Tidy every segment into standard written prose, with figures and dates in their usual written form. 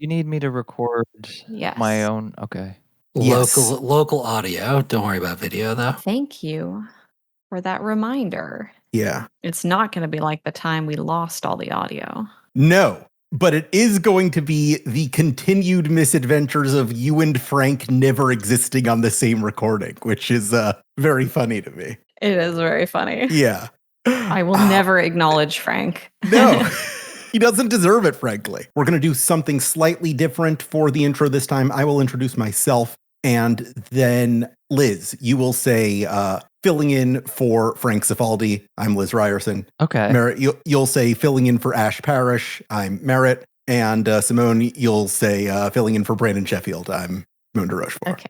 You need me to record my own? Okay. Local audio. Don't worry about video, though. Thank you for that reminder. Yeah. It's not going to be like the time we lost all the audio. No, but it is going to be the continued misadventures of you and Frank never existing on the same recording, which is very funny to me. It is very funny. Yeah. I will never acknowledge Frank. No. He doesn't deserve it, frankly. We're going to do something slightly different for the intro this time. I will introduce myself, and then Liz, you will say, filling in for Frank Cifaldi, I'm Liz Ryerson. Okay. Merritt, you'll say filling in for Ash Parrish, I'm Merritt. And Simone, you'll say filling in for Brandon Sheffield, I'm Simone de Rochefort. Okay.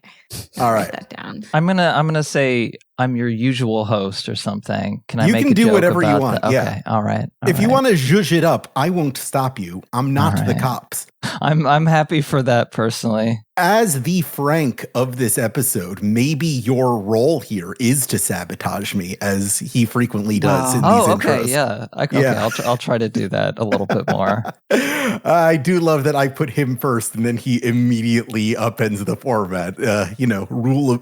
All right. Write that down. I'm gonna say I'm your usual host or something. Can I You make can a do joke whatever you about want. the- Yeah. Okay. All right. If you want to zhuzh it up, I won't stop you. I'm not All the right. cops. I'm happy for that personally. As the Frank of this episode, maybe your role here is to sabotage me, as he frequently does in these Oh, intros. okay. Yeah. Okay. I'll try to do that a little bit more. I do love that I put him first, and then he immediately upends the format.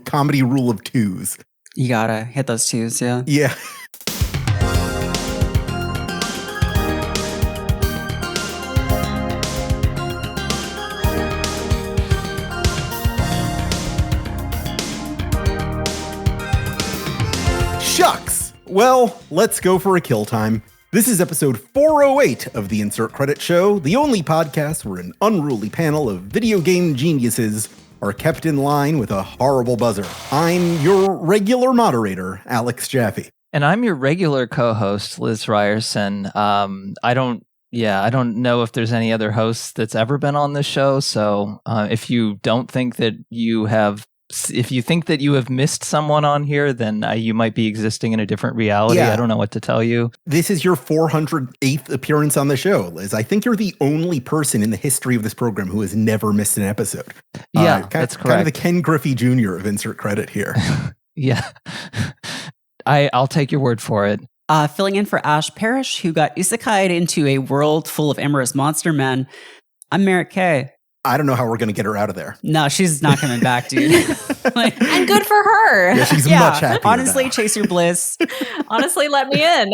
Comedy rule of twos. You gotta hit those twos, yeah. Yeah. Shucks. Well, let's go for a kill time. This is episode 408 of the Insert Credit Show, the only podcast where an unruly panel of video game geniuses are kept in line with a horrible buzzer. I'm your regular moderator, Alex Jaffe. And I'm your regular co-host, Liz Ryerson. I don't know if there's any other hosts that's ever been on this show. So if you think that you have missed someone on here, then you might be existing in a different reality. Yeah. I don't know what to tell you. This is your 408th appearance on the show, Liz. I think you're the only person in the history of this program who has never missed an episode. Yeah, that's Kind of the correct. Ken Griffey Jr. of Insert Credit here. Yeah. I'll take your word for it. Filling in for Ash Parrish, who got isekai'd into a world full of amorous monster men. I'm Merritt K. I don't know how we're going to get her out of there. No, she's not coming back, dude. And good for her. Yeah, she's much happier honestly, now. chase your bliss. Honestly, let me in.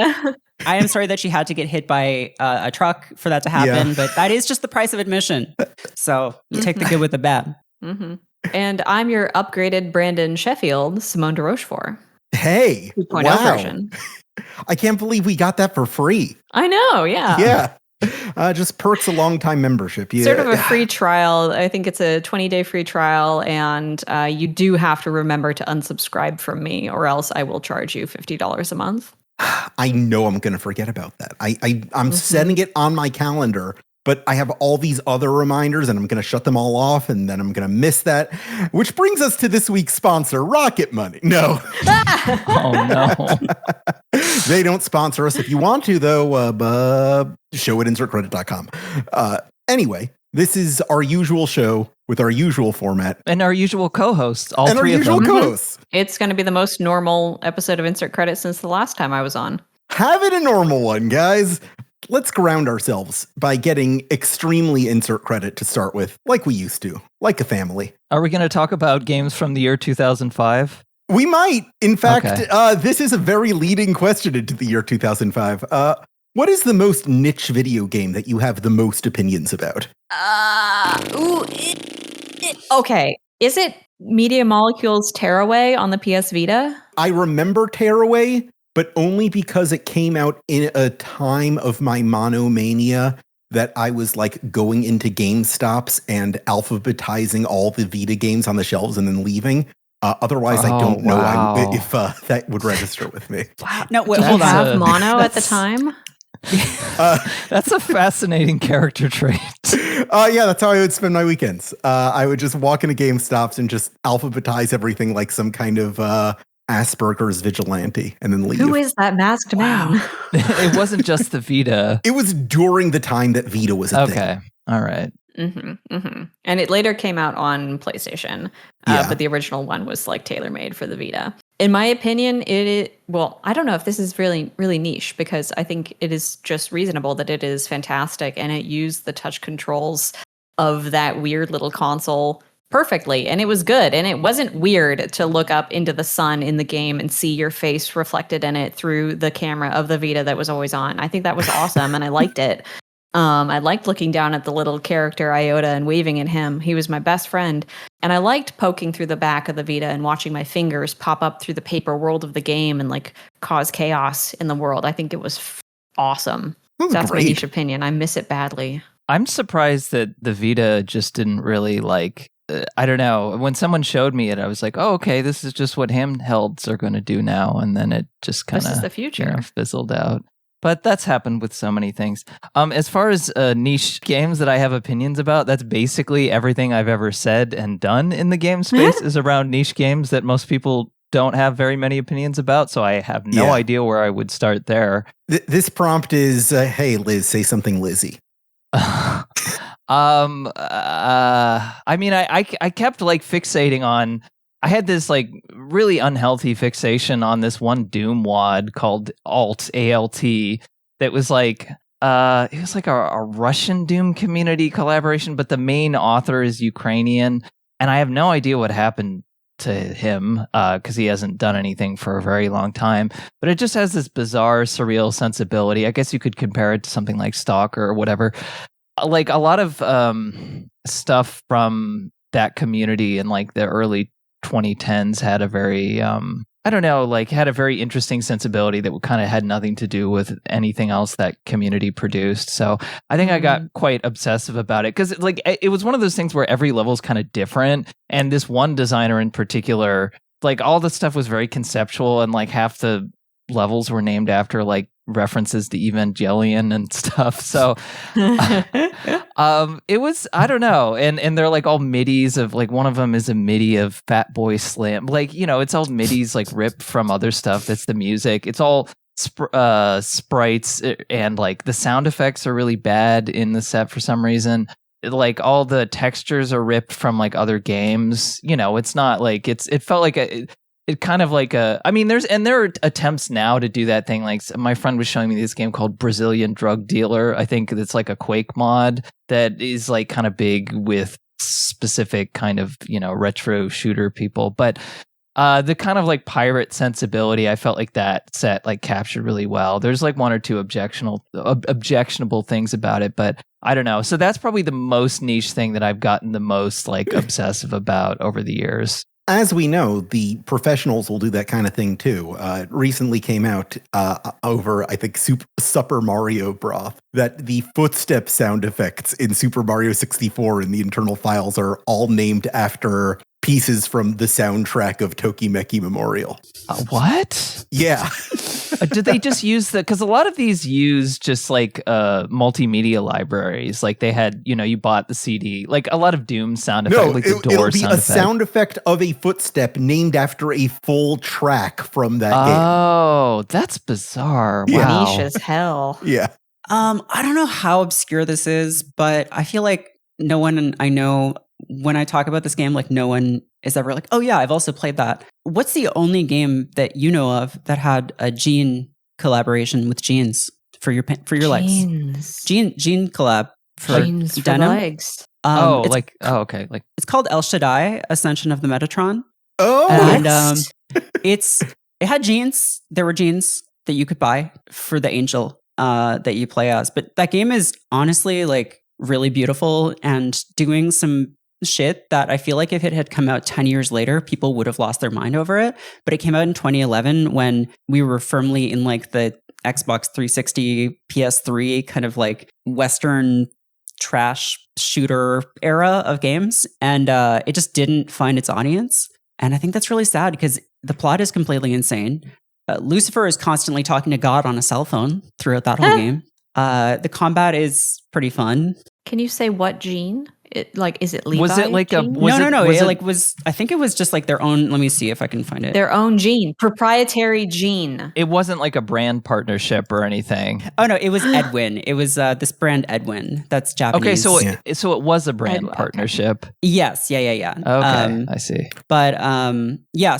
I am sorry that she had to get hit by a truck for that to happen, Yeah. but that is just the price of admission. So you take the good with the bad. Mm-hmm. And I'm your upgraded Brandon Sheffield, Simone de Rochefort. Hey, 2.0 wow. version. I can't believe we got that for free. I know, yeah. Yeah. Just perks a long time membership. Yeah. Sort of a free trial. I think it's a 20-day free trial, and you do have to remember to unsubscribe from me, or else I will charge you $50 a month. I know I'm going to forget about that. I'm setting it on my calendar, but I have all these other reminders, and I'm going to shut them all off, and then I'm going to miss that. Which brings us to this week's sponsor, Rocket Money. No. Oh, no. They don't sponsor us. If you want to, though, show at insertcredit.com. Anyway, this is our usual show with our usual format. And our usual co-hosts, all And our three of usual them. co-hosts. It's going to be the most normal episode of Insert Credit since the last time I was on. Have it a normal one, guys. Let's ground ourselves by getting extremely insert credit to start with, like we used to, like a family. Are we going to talk about games from the year 2005? We might. In fact, Okay. This is a very leading question into the year 2005. What is the most niche video game that you have the most opinions about? Okay. Is it Media Molecules Tearaway on the PS Vita? I remember Tearaway, but only because it came out in a time of my monomania that I was like going into GameStops and alphabetizing all the Vita games on the shelves and then leaving. Otherwise, I don't know wow. if that would register with me. No, wait, Did you hold on. have mono at the time? That's a fascinating character trait. Yeah, that's how I would spend my weekends. I would just walk into GameStops and just alphabetize everything like some kind of Asperger's vigilante and then leave. Who is that masked man? It wasn't just the Vita. It was during the time that Vita was a thing. Okay. All right. And it later came out on PlayStation, Yeah. but the original one was like tailor-made for the Vita. In my opinion, I don't know if this is really, really niche, because I think it is just reasonable that it is fantastic, and it used the touch controls of that weird little console perfectly, and it was good, and it wasn't weird to look up into the sun in the game and see your face reflected in it through the camera of the Vita that was always on. I think that was awesome, and I liked it. I liked looking down at the little character Iota and waving at him. He was my best friend. And I liked poking through the back of the Vita and watching my fingers pop up through the paper world of the game and like cause chaos in the world. I think it was awesome. That's my niche opinion. I miss it badly. I'm surprised that the Vita just didn't really like, I don't know. When someone showed me it, I was like, oh, okay, this is just what handhelds are going to do now. And then it just kind of This is the future. Fizzled out. But that's happened with so many things. As far as niche games that I have opinions about, that's basically everything I've ever said and done in the game space is around niche games that most people don't have very many opinions about. So I have no idea where I would start there. This prompt is, hey, Liz, say something Lizzy. I mean, I kept like fixating on, I had this like really unhealthy fixation on this one Doom wad called ALT that was like it was like a Russian Doom community collaboration, but the main author is Ukrainian, and I have no idea what happened to him because he hasn't done anything for a very long time. But it just has this bizarre, surreal sensibility. I guess you could compare it to something like Stalker or whatever. Like a lot of stuff from that community in like the early 2010s had a very I don't know, like had a very interesting sensibility that kind of had nothing to do with anything else that community produced. So I think I got quite obsessive about it because like it was one of those things where every level is kind of different, and this one designer in particular, like all the stuff was very conceptual, and like half the levels were named after like references to Evangelion and stuff. So it was, I don't know. And they're like all midis of like, one of them is a midi of Fat Boy Slim. Like, you know, it's all midis like ripped from other stuff. That's the music. It's all sprites, and like the sound effects are really bad in the set for some reason. Like all the textures are ripped from like other games. You know, it's not like it felt like it kind of like I mean, there are attempts now to do that thing. Like my friend was showing me this game called Brazilian Drug Dealer. I think it's like a Quake mod that is like kind of big with specific kind of, you know, retro shooter people. But the kind of like pirate sensibility, I felt like that set like captured really well. There's like one or two objectionable things about it, but I don't know. So that's probably the most niche thing that I've gotten the most like obsessive about over the years. As we know, the professionals will do that kind of thing too. It recently came out over, I think, Super Mario Broth, that the footstep sound effects in Super Mario 64 in the internal files are all named after pieces from the soundtrack of Tokimeki Memorial. What? Yeah. Did they just use because a lot of these use just like multimedia libraries. Like they had, you know, you bought the CD, like a lot of Doom sound effects, like the door it'll be a sound effect of a footstep named after a full track from that game. Oh, that's bizarre. Wow. Niche as hell. Yeah. I don't know how obscure this is, but I feel like no one I know, when I talk about this game, like no one is ever like, oh yeah, I've also played that. What's the only game that you know of that had a Gene collaboration with jeans for your likes? Gene collab for jeans denim. For legs. Okay. Like it's called El Shaddai Ascension of the Metatron. Oh, and it had jeans. There were jeans that you could buy for the angel that you play as. But that game is honestly like really beautiful and doing some shit that I feel like if it had come out 10 years later, people would have lost their mind over it. But it came out in 2011 when we were firmly in like the Xbox 360, PS3 kind of like Western trash shooter era of games. And it just didn't find its audience. And I think that's really sad because the plot is completely insane. Lucifer is constantly talking to God on a cell phone throughout that whole game. The combat is pretty fun. Can you say what gene? Is it Levi? Was it like gene? I think it was just like their own. Let me see if I can find it. Their own gene, proprietary gene. It wasn't like a brand partnership or anything. Oh no, it was Edwin. It was this brand Edwin. That's Japanese. Okay, so it was a brand partnership. Okay. Yes, yeah. Okay, I see. But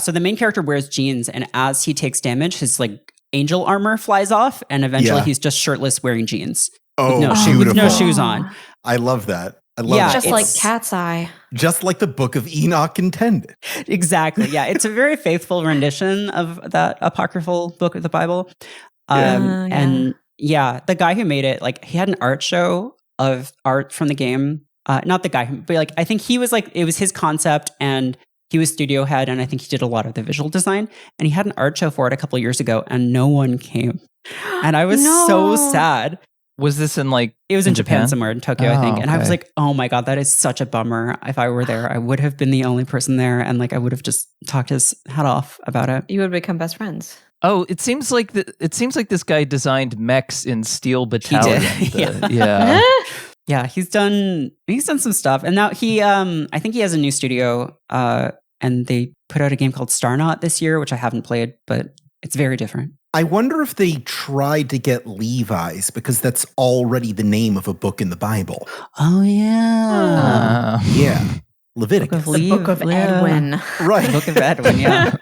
so the main character wears jeans, and as he takes damage, his like angel armor flies off, and eventually he's just shirtless wearing jeans. Oh, with no shoes on. I love that. I love it. Just like Cat's Eye. Just like the Book of Enoch intended. Exactly. Yeah. It's a very faithful rendition of that apocryphal book of the Bible. And yeah, the guy who made it, like, he had an art show of art from the game. Not the guy, but like, I think he was like, it was his concept and he was studio head. And I think he did a lot of the visual design. And he had an art show for it a couple of years ago and no one came. And I was so sad. Was this in like... It was in Japan somewhere, in Tokyo, I think. And okay. I was like, oh my God, that is such a bummer. If I were there, I would have been the only person there. And like, I would have just talked his head off about it. You would become best friends. Oh, it seems like this guy designed mechs in Steel Battalion. He did. Yeah. Yeah, he's done some stuff. And now he, I think he has a new studio, and they put out a game called Starnaut this year, which I haven't played, but it's very different. I wonder if they tried to get Levi's because that's already the name of a book in the Bible. Oh, yeah. Yeah. Leviticus. The Book of Edwin. Right. The Book of Edwin, yeah.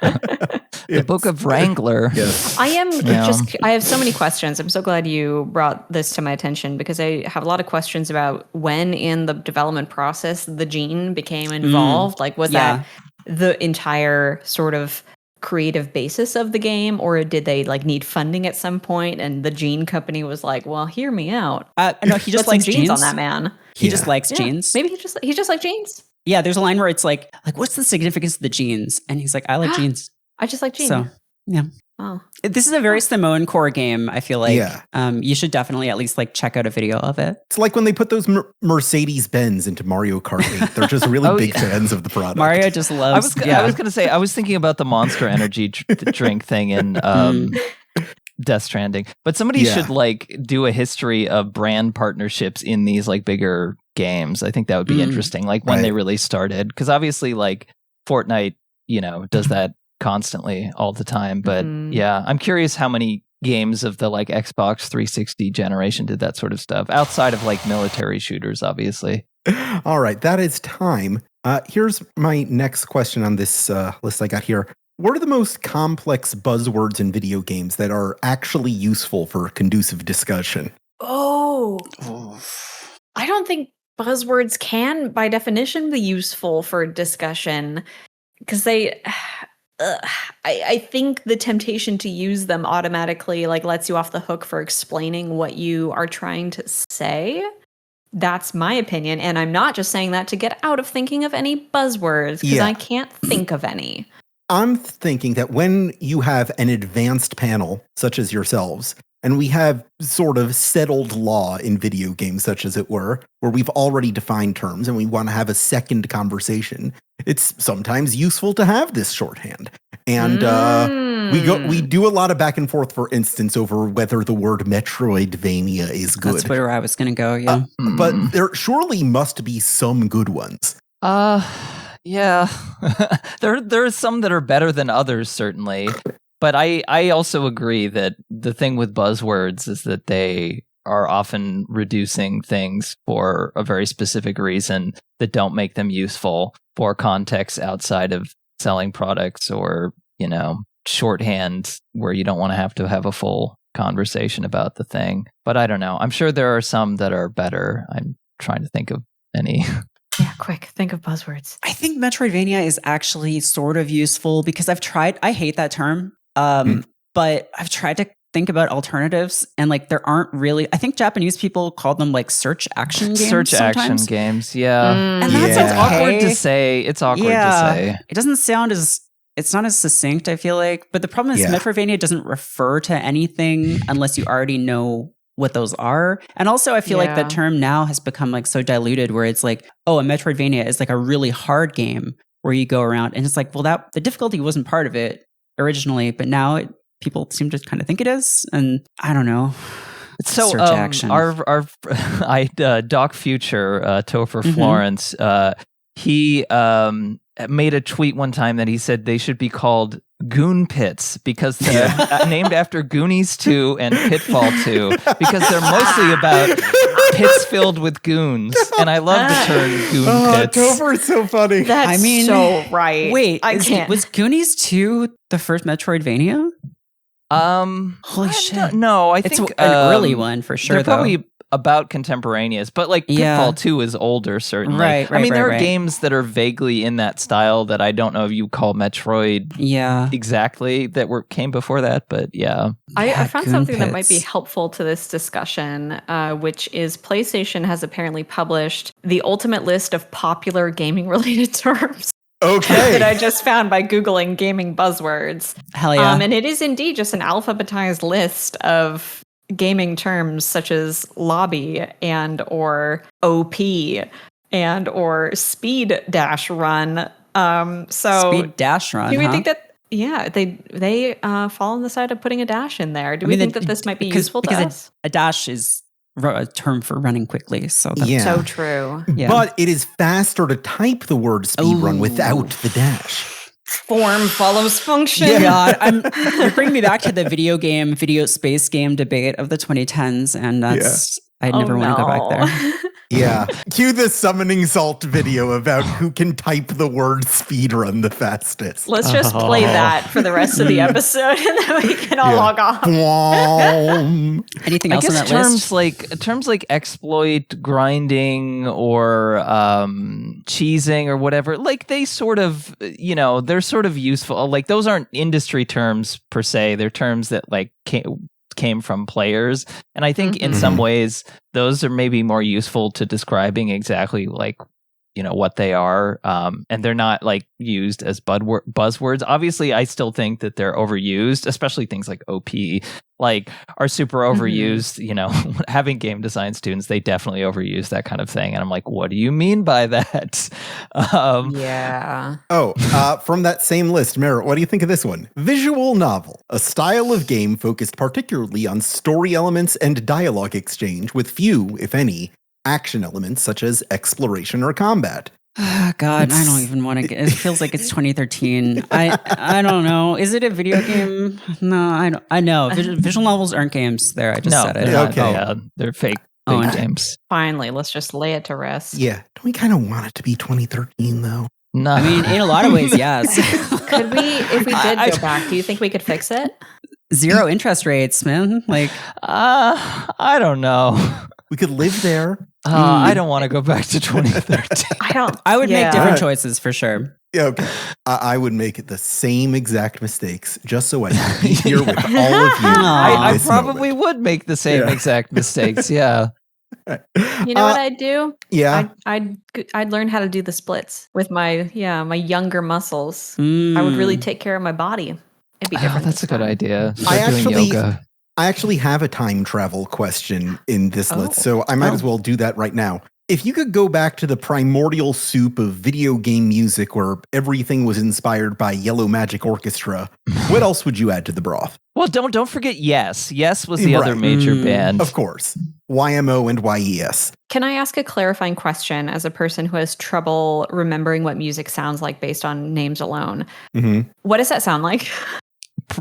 The Book of Wrangler. Yes. I have so many questions. I'm so glad you brought this to my attention because I have a lot of questions about when in the development process the gene became involved. Like, was that the entire sort of creative basis of the game, or did they like need funding at some point and the gene company was like, well, hear me out? No, he just likes jeans on that man. He just likes jeans. Maybe he just like jeans. Yeah, there's a line where it's like, what's the significance of the jeans? And he's like, I like jeans. I just like jeans. So, yeah. Oh. This is a very Simone core game, I feel like. Yeah. You should definitely at least like check out a video of it. It's like when they put those Mercedes-Benz into Mario Kart 8. They're just really big fans of the product. Mario just loves... I was going to say, I was thinking about the Monster Energy drink thing in Death Stranding. But somebody should like do a history of brand partnerships in these like bigger games. I think that would be interesting. Like when they really started. Because obviously like Fortnite, does that constantly all the time. But yeah, I'm curious how many games of the like Xbox 360 generation did that sort of stuff outside of like military shooters, obviously. All right, that is time. Here's my next question on this list I got here. What are the most complex buzzwords in video games that are actually useful for conducive discussion? Oh. I don't think buzzwords can, by definition, be useful for discussion because they... I think the temptation to use them automatically like lets you off the hook for explaining what you are trying to say. That's my opinion. And I'm not just saying that to get out of thinking of any buzzwords because I can't think of any. I'm thinking that when you have an advanced panel, such as yourselves, and we have sort of settled law in video games, such as it were, where we've already defined terms and we want to have a second conversation, it's sometimes useful to have this shorthand. And we do a lot of back and forth, for instance, over whether the word Metroidvania is good. That's where I was going to go, yeah. But there surely must be some good ones. Yeah. there are some that are better than others, certainly. But I also agree that the thing with buzzwords is that they are often reducing things for a very specific reason that don't make them useful for context outside of selling products or, shorthand where you don't want to have a full conversation about the thing. But I don't know. I'm sure there are some that are better. I'm trying to think of any. Yeah, quick. Think of buzzwords. I think Metroidvania is actually sort of useful because I hate that term. But I've tried to think about alternatives and like there aren't really, I think Japanese people call them like search action games. Action games, yeah. And that sounds awkward to say. It's awkward to say. It doesn't sound it's not as succinct, I feel like. But the problem is Metroidvania doesn't refer to anything unless you already know what those are. And also I feel like that term now has become like so diluted where it's like, oh, a Metroidvania is like a really hard game where you go around and it's like, well, the difficulty wasn't part of it originally, but now people seem to kind of think it is, and I don't know. So search action. Our Doc Future Topher Florence, he made a tweet one time that he said they should be called Goon Pits because they're named after Goonies 2 and Pitfall 2 because they're mostly about pits filled with goons. And I love the term Goon Pits. Topher is so funny. That's so right. Wait, was Goonies 2 the first Metroidvania? Holy shit! No, I think it's an early one for sure. They're probably about contemporaneous, but like Pitfall 2 is older, certainly. Right, I mean, there are right. games that are vaguely in that style that I don't know if you call Metroid exactly that came before that, but yeah. I found something that might be helpful to this discussion, which is PlayStation has apparently published the ultimate list of popular gaming-related terms. Okay. That I just found by Googling gaming buzzwords. Hell yeah. And it is indeed just an alphabetized list of gaming terms such as lobby and or OP and or speed dash run. Speed dash run. Do we think that they fall on the side of putting a dash in there? Do we think that this might be useful to us? A dash is a term for running quickly, so that's so true. Yeah. But it is faster to type the word speedrun without the dash. Form follows function. Yeah, God, you're bringing me back to the video space game debate of the 2010s, and that's I never want to go back there. Yeah. Cue the summoning salt video about who can type the word speedrun the fastest. Let's just play that for the rest of the episode and then we can all log off. Anything else on that terms list? Terms like exploit, grinding, or cheesing or whatever, like they sort of, they're sort of useful. Like those aren't industry terms per se. They're terms that like came from players, and I think in some ways those are maybe more useful to describing exactly like what they are, and they're not like used as buzzwords. Obviously I still think that they're overused, especially things like OP like are super overused. Having game design students, they definitely overuse that kind of thing, and I'm like, what do you mean by that? From that same list, Merritt, what do you think of this one? Visual novel, a style of game focused particularly on story elements and dialogue exchange with few, if any, action elements such as exploration or combat. God, I don't even want to get. It feels like it's 2013. I don't know. Is it a video game? No, I don't. I know visual novels aren't games. There, I just said it. Okay, they're fake games. Finally, let's just lay it to rest. Yeah, don't we kind of want it to be 2013 though? No, I mean in a lot of ways, yes. Could we, if we did go back? Do you think we could fix it? 0 interest rates, man. Like, I don't know. We could live there. I don't want to go back to 2013. I would make different choices for sure. Yeah, okay. I would make it the same exact mistakes just so I could be here with all of you. I probably would make the same exact mistakes. Yeah. You know what I'd do? Yeah. I'd learn how to do the splits with my younger muscles. I would really take care of my body. It'd be different. That's a good idea. I actually have a time travel question in this list, so I might as well do that right now. If you could go back to the primordial soup of video game music where everything was inspired by Yellow Magic Orchestra, what else would you add to the broth? Well, don't forget Yes. Yes was the other major band. Of course. YMO and YES. Can I ask a clarifying question as a person who has trouble remembering what music sounds like based on names alone? Mm-hmm. What does that sound like?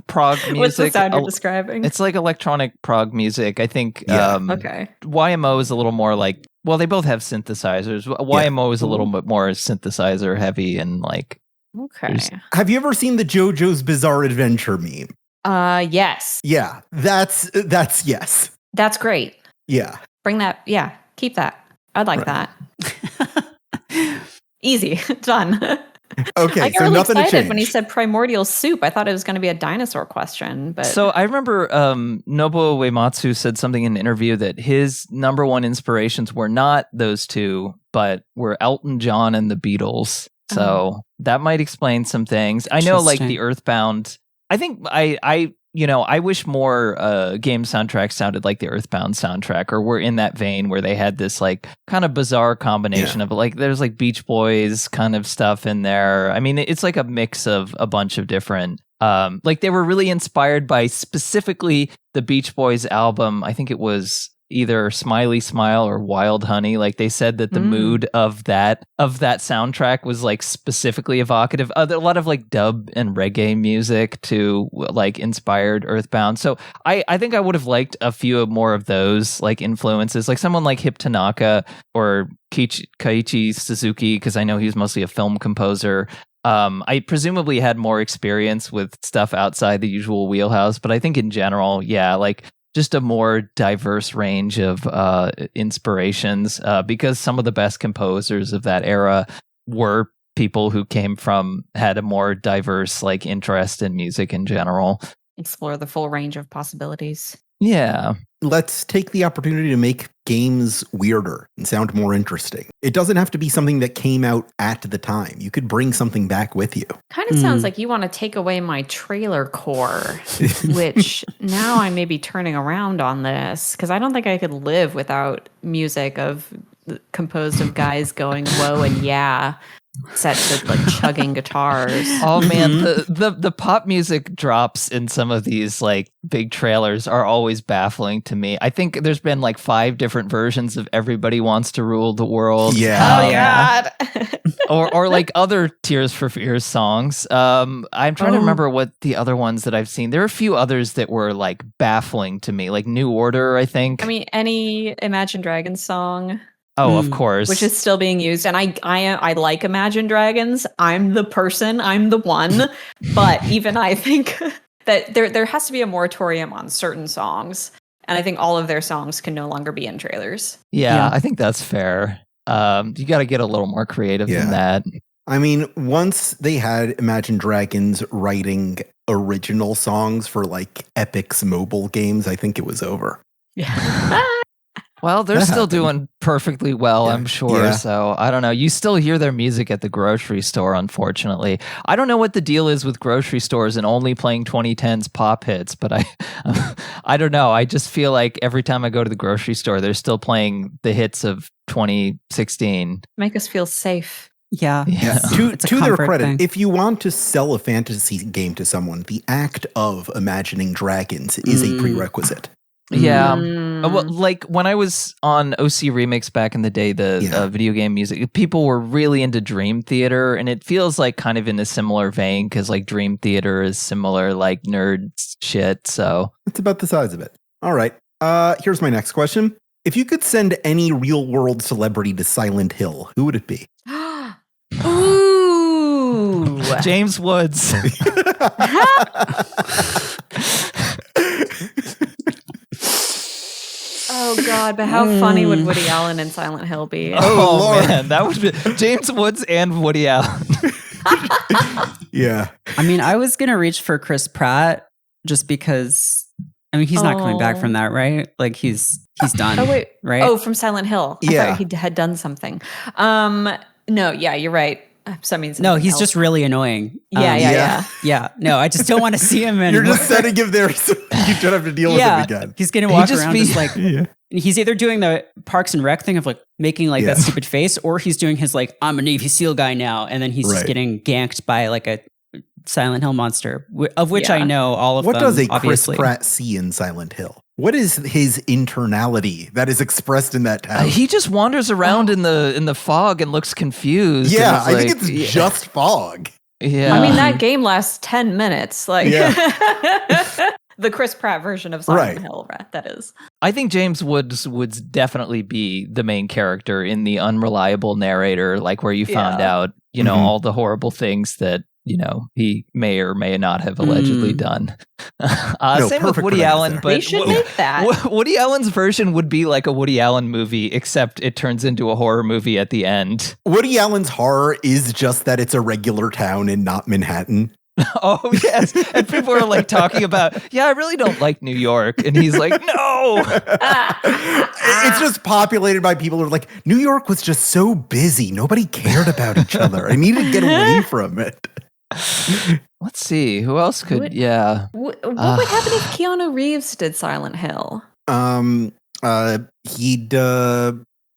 Prog music. What's the sound you're describing? It's like electronic prog music. I think okay. YMO is a little more like, well, they both have synthesizers. YMO is a little bit more synthesizer heavy and like. Okay. Have you ever seen the JoJo's Bizarre Adventure meme? Yes. Yeah, that's yes. That's great. Yeah. Bring that. Yeah, keep that. I'd like that. Easy. Done. Okay, I got so really nothing to excited change. when he said primordial soup. I thought it was going to be a dinosaur question, but so I remember Nobuo Uematsu said something in an interview that his number one inspirations were not those two, but were Elton John and the Beatles. So that might explain some things. I know, like the Earthbound. I think I wish more game soundtracks sounded like the Earthbound soundtrack, or were in that vein where they had this like kind of bizarre combination of like there's like Beach Boys kind of stuff in there. I mean, it's like a mix of a bunch of different. Like they were really inspired by specifically the Beach Boys album. I think it was either Smiley Smile or Wild Honey. Like they said that the mood of that soundtrack was like specifically evocative. A lot of like dub and reggae music to like inspired Earthbound. So I think I would have liked a few more of those like influences, like someone like Hip Tanaka or Keiichi Suzuki, because I know he's mostly a film composer. I presumably had more experience with stuff outside the usual wheelhouse, but I think in general, yeah, like just a more diverse range of inspirations because some of the best composers of that era were people who had a more diverse like interest in music in general. Explore the full range of possibilities. Yeah. Let's take the opportunity to make games weirder and sound more interesting. It doesn't have to be something that came out at the time. You could bring something back with you. Kind of sounds like you want to take away my trailer core, which now I may be turning around on this because I don't think I could live without music composed of guys going whoa and yeah, set to like chugging guitars. Oh man, the pop music drops in some of these like big trailers are always baffling to me. I think there's been like 5 different versions of Everybody Wants to Rule the World. Yeah. Oh God. or like other Tears for Fears songs. I'm trying to remember what the other ones that I've seen. There are a few others that were like baffling to me, like New Order, I think. I mean, any Imagine Dragons song. Oh, of course. Which is still being used. And I like Imagine Dragons. I'm the person. I'm the one. But even I think that there has to be a moratorium on certain songs. And I think all of their songs can no longer be in trailers. Yeah. I think that's fair. You got to get a little more creative than that. I mean, once they had Imagine Dragons writing original songs for like Epic's mobile games, I think it was over. Yeah. Well, they're still doing perfectly well, I'm sure. So I don't know. You still hear their music at the grocery store, unfortunately. I don't know what the deal is with grocery stores and only playing 2010s pop hits, but I don't know. I just feel like every time I go to the grocery store, they're still playing the hits of 2016. Make us feel safe. Yeah. To their credit, thing. if you want to sell a fantasy game to someone, the act of imagining dragons is a prerequisite. Yeah. Well, like when I was on OC Remix back in the day, the video game music, people were really into Dream Theater, and it feels like kind of in a similar vein because like Dream Theater is similar like nerd shit. So it's about the size of it. All right. Here's my next question. If you could send any real world celebrity to Silent Hill, who would it be? Ooh. James Woods. Oh God! But how funny would Woody Allen and Silent Hill be? Oh Lord. man, that would be James Woods and Woody Allen. Yeah. I mean, I was gonna reach for Chris Pratt just because. I mean, he's not coming back from that, right? Like he's done. Oh wait, right? Oh, from Silent Hill. I Yeah. thought he had done something. No, yeah, you're right. So I mean, No, he's else. just really annoying. Yeah. No, I just don't want to see him anymore. You're just setting him there so you don't have to deal with him again. He's gonna walk just around be- just like he's either doing the Parks and Rec thing of like making like that stupid face, or he's doing his like I'm a Navy SEAL guy now, and then he's just getting ganked by like a Silent Hill monster, of which I know all of what them. What does a obviously. Chris Pratt see in Silent Hill? What is his internality that is expressed in that town? He just wanders around in the fog and looks confused. Yeah, and I think it's just fog. Yeah, I mean, that game lasts 10 minutes. Like the Chris Pratt version of Silent Hill, that is. I think James Woods would definitely be the main character in the unreliable narrator, like where you found out, all the horrible things that he may or may not have allegedly done. Same with Woody Allen, but they should make that. Woody Allen's version would be like a Woody Allen movie, except it turns into a horror movie at the end. Woody Allen's horror is just that it's a regular town and not Manhattan. Oh, yes. And people are like talking about, I really don't like New York. And he's like, no. It's just populated by people who are like, New York was just so busy. Nobody cared about each other. I needed to get away from it. Let's see. Who else could, What would happen if Keanu Reeves did Silent Hill? He'd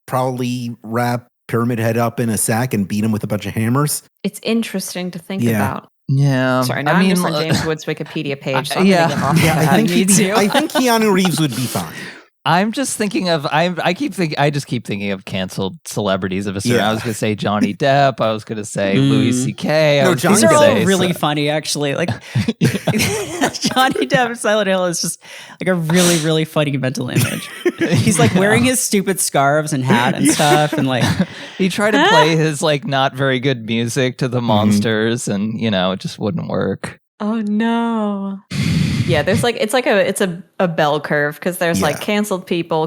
probably wrap Pyramid Head up in a sack and beat him with a bunch of hammers. It's interesting to think about. Yeah. Sorry, now I'm just on James Woods' Wikipedia page. So I'm yeah. gonna get off I think Me too. I think Keanu Reeves would be fine. I'm just thinking of I just keep thinking of canceled celebrities of a certain. I was going to say Johnny Depp. I was going to say Louis C.K. These are all really funny, actually. Like Johnny Depp in Silent Hill is just like a really, really funny mental image. He's like wearing his stupid scarves and hat and stuff, and like he tried to play his like not very good music to the monsters, and it just wouldn't work. Oh no. Yeah, there's like it's a bell curve because there's like canceled people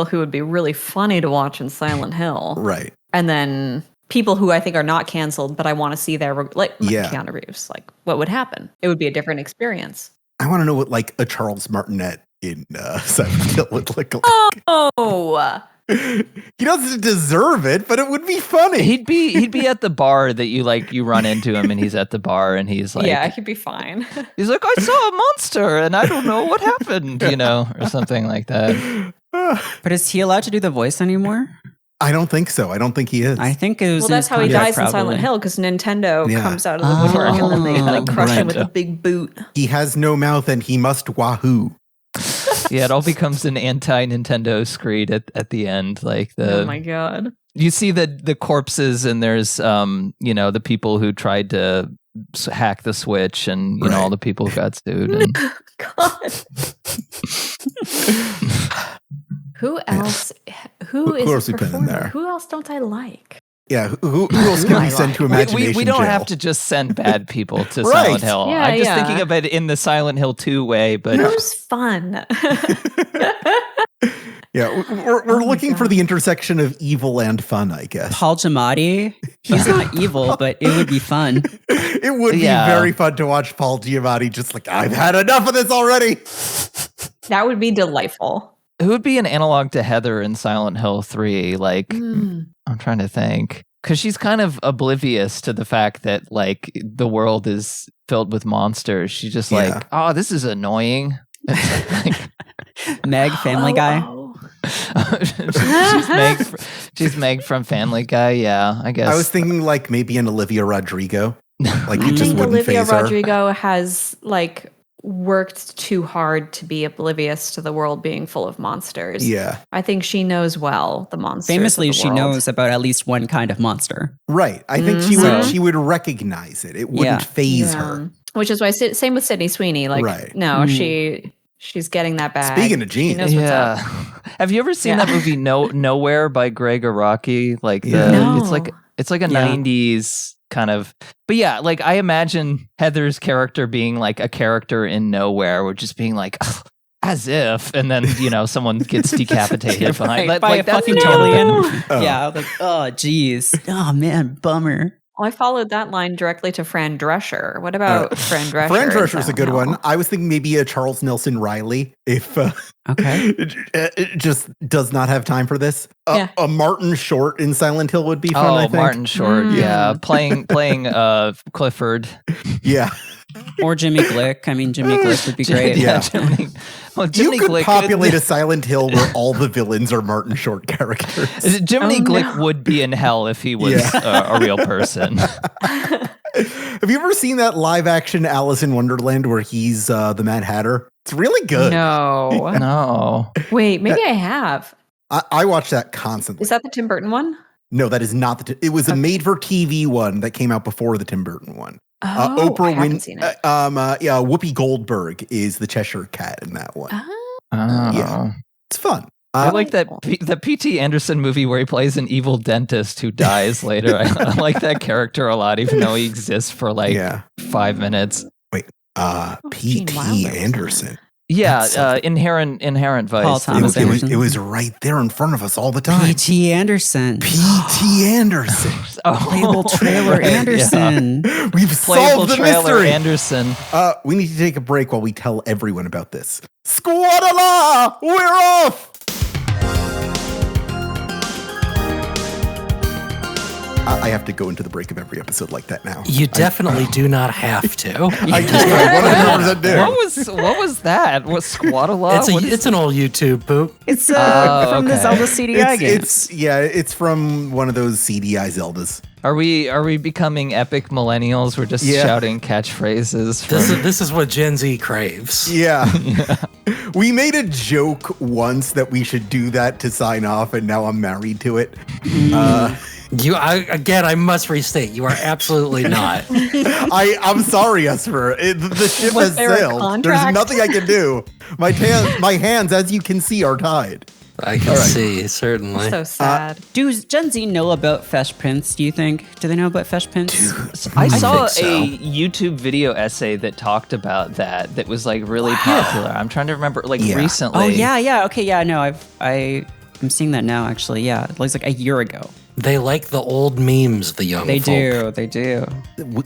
who would be really funny to watch in Silent Hill, right? And then people who I think are not canceled, but I want to see their Keanu Reeves. Like, what would happen? It would be a different experience. I want to know what like a Charles Martinet in Silent Hill would look like. Oh. He doesn't deserve it, but it would be funny. He'd be at the bar that you run into him, and he's at the bar, and he's like, yeah, he'd be fine. He's like, I saw a monster, and I don't know what happened, or something like that. But is he allowed to do the voice anymore? I don't think so. I don't think he is. I think it was. Well, that's how he dies in Silent Hill because Nintendo comes out of the woodwork and then they like crush him with a big boot. He has no mouth and he must wahoo. Yeah, it all becomes an anti-Nintendo screed at the end. Like oh my god! You see the corpses, and there's the people who tried to hack the Switch, and all the people who got sued. And... God. Who else? Who is a performer? Who else don't I like? Yeah, who else can we send to imagination we don't jail? have to just send bad people to Silent Hill. Yeah, I'm just thinking of it in the Silent Hill 2 way. But who's fun? Yeah, we're looking for the intersection of evil and fun, I guess. Paul Giamatti. He's not evil, but it would be fun. It would be very fun to watch Paul Giamatti just like, I've had enough of this already. That would be delightful. Who would be an analog to Heather in Silent Hill 3? Like, I'm trying to think. Because she's kind of oblivious to the fact that, like, the world is filled with monsters. She's just like, oh, this is annoying. Like, Meg, Family Guy. she's Meg from Family Guy. Yeah, I guess. I was thinking like maybe an Olivia Rodrigo. Like I just think wouldn't Olivia phase her. Rodrigo has like worked too hard to be oblivious to the world being full of monsters. Yeah, I think she knows well the monsters. Famously, of the she world. knows about at least one kind of monster. Right. I think she would recognize it. It wouldn't phase her. Which is why same with Sydney Sweeney. Like, no, she's getting that bag. Speaking of genes, she knows what's up. Have you ever seen that movie Nowhere by Greg Araki? Like it's like a 90s kind of, but yeah, like I imagine Heather's character being like a character in Nowhere, or just being like, as if, and then someone gets decapitated behind by a that's fucking alien. Yeah, like oh geez, oh man, bummer. Well, I followed that line directly to Fran Drescher. What about Fran Drescher? Fran Drescher's a good one. I was thinking maybe a Charles Nelson Riley if it just does not have time for this. A Martin Short in Silent Hill would be fun, I think. Martin Short, yeah. Playing Clifford. Yeah. Or Jimmy Glick. I mean, Jimmy Glick would be great. Yeah. Jimmy you could Glick populate a Silent Hill where all the villains are Martin Short characters. Jiminy Glick would be in hell if he was a real person. Have you ever seen that live action Alice in Wonderland where he's the Mad Hatter? It's really good. No. Wait, maybe I have. I watch that constantly. Is that the Tim Burton one? No, that is not it was a made-for-TV one that came out before the Tim Burton one. I haven't seen it. Whoopi Goldberg is the Cheshire Cat in that one. Yeah, it's fun. I like that the P.T. Anderson movie where he plays an evil dentist who dies later. I like that character a lot, even though he exists for like 5 minutes. Wait, P.T. Anderson. Yeah, Inherent Vice. Paul Thomas it was right there in front of us all the time. P.T. Anderson. P.T. Anderson. Playable trailer Anderson. We've Playable solved the trailer mystery. Anderson. We need to take a break while we tell everyone about this. Squad-a-la! We're off! I have to go into the break of every episode like that now. You definitely do not have to. I just 100% do. What was that? What Squad-a-la? It's an old YouTube poop. It's from the Zelda CDI games. It's from one of those CDI Zeldas. Are we becoming epic millennials? We're just shouting catchphrases. This is what Gen Z craves. Yeah. We made a joke once that we should do that to sign off, and now I'm married to it. I must restate, you are absolutely not. I'm sorry, Esper. The ship has sailed. Contract? There's nothing I can do. My hands, as you can see, are tied. I can see, certainly. So sad. Do Gen Z know about Fresh Prince, do you think? Do they know about Fresh Prince? I saw think so. a YouTube video essay that talked about that was like really popular. I'm trying to remember recently. Oh, yeah. Okay, yeah, no, I'm seeing that now, actually. Yeah, it was like a year ago. They like the old memes, the young folk. They do.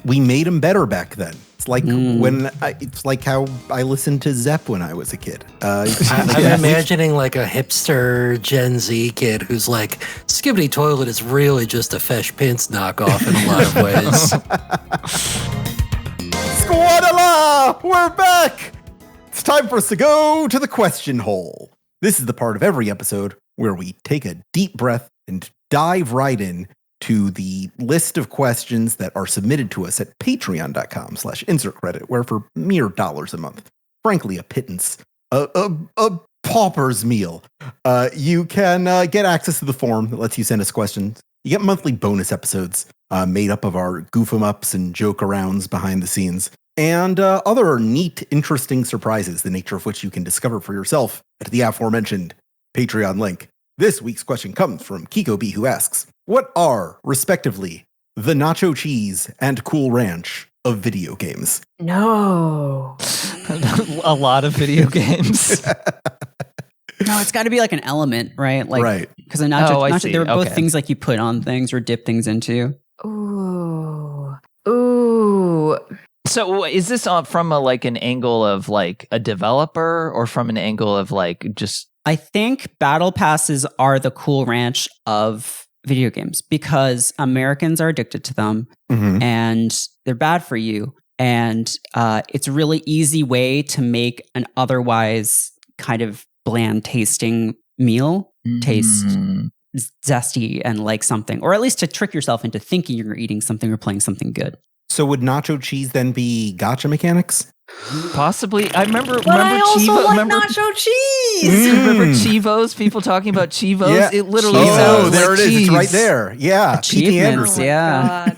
We made them better back then. It's like it's like how I listened to Zepp when I was a kid. I'm imagining like a hipster Gen Z kid who's like, Skibbity Toilet is really just a Fresh Prince knockoff in a lot of ways. Squadala! We're back! It's time for us to go to the question hole. This is the part of every episode where we take a deep breath and dive right in to the list of questions that are submitted to us at patreon.com/insertcredit, where for mere dollars a month, frankly, a pittance, a pauper's meal, you can get access to the forum that lets you send us questions. You get monthly bonus episodes made up of our goof 'em ups and joke arounds behind the scenes, and other neat, interesting surprises, the nature of which you can discover for yourself at the aforementioned Patreon link. This week's question comes from Kiko B, who asks, what are, respectively, the nacho cheese and Cool Ranch of video games? No. A lot of video games. No, it's got to be like an element, right? Like, right. Because a nacho, see. they're both Okay. things like you put on things or dip things into. Ooh. So is this from an angle of like a developer or from an angle of like just... I think battle passes are the Cool Ranch of video games because Americans are addicted to them and they're bad for you. And it's a really easy way to make an otherwise kind of bland tasting meal taste zesty and like something, or at least to trick yourself into thinking you're eating something or playing something good. So would nacho cheese then be gacha mechanics? Possibly. I remember I also like remember nacho cheese. remember Cheevos? People talking about Cheevos? Yeah. It literally Oh, sounds there like it is. cheese. It's right there. Yeah. P.T. Achievements, Anderson. yeah.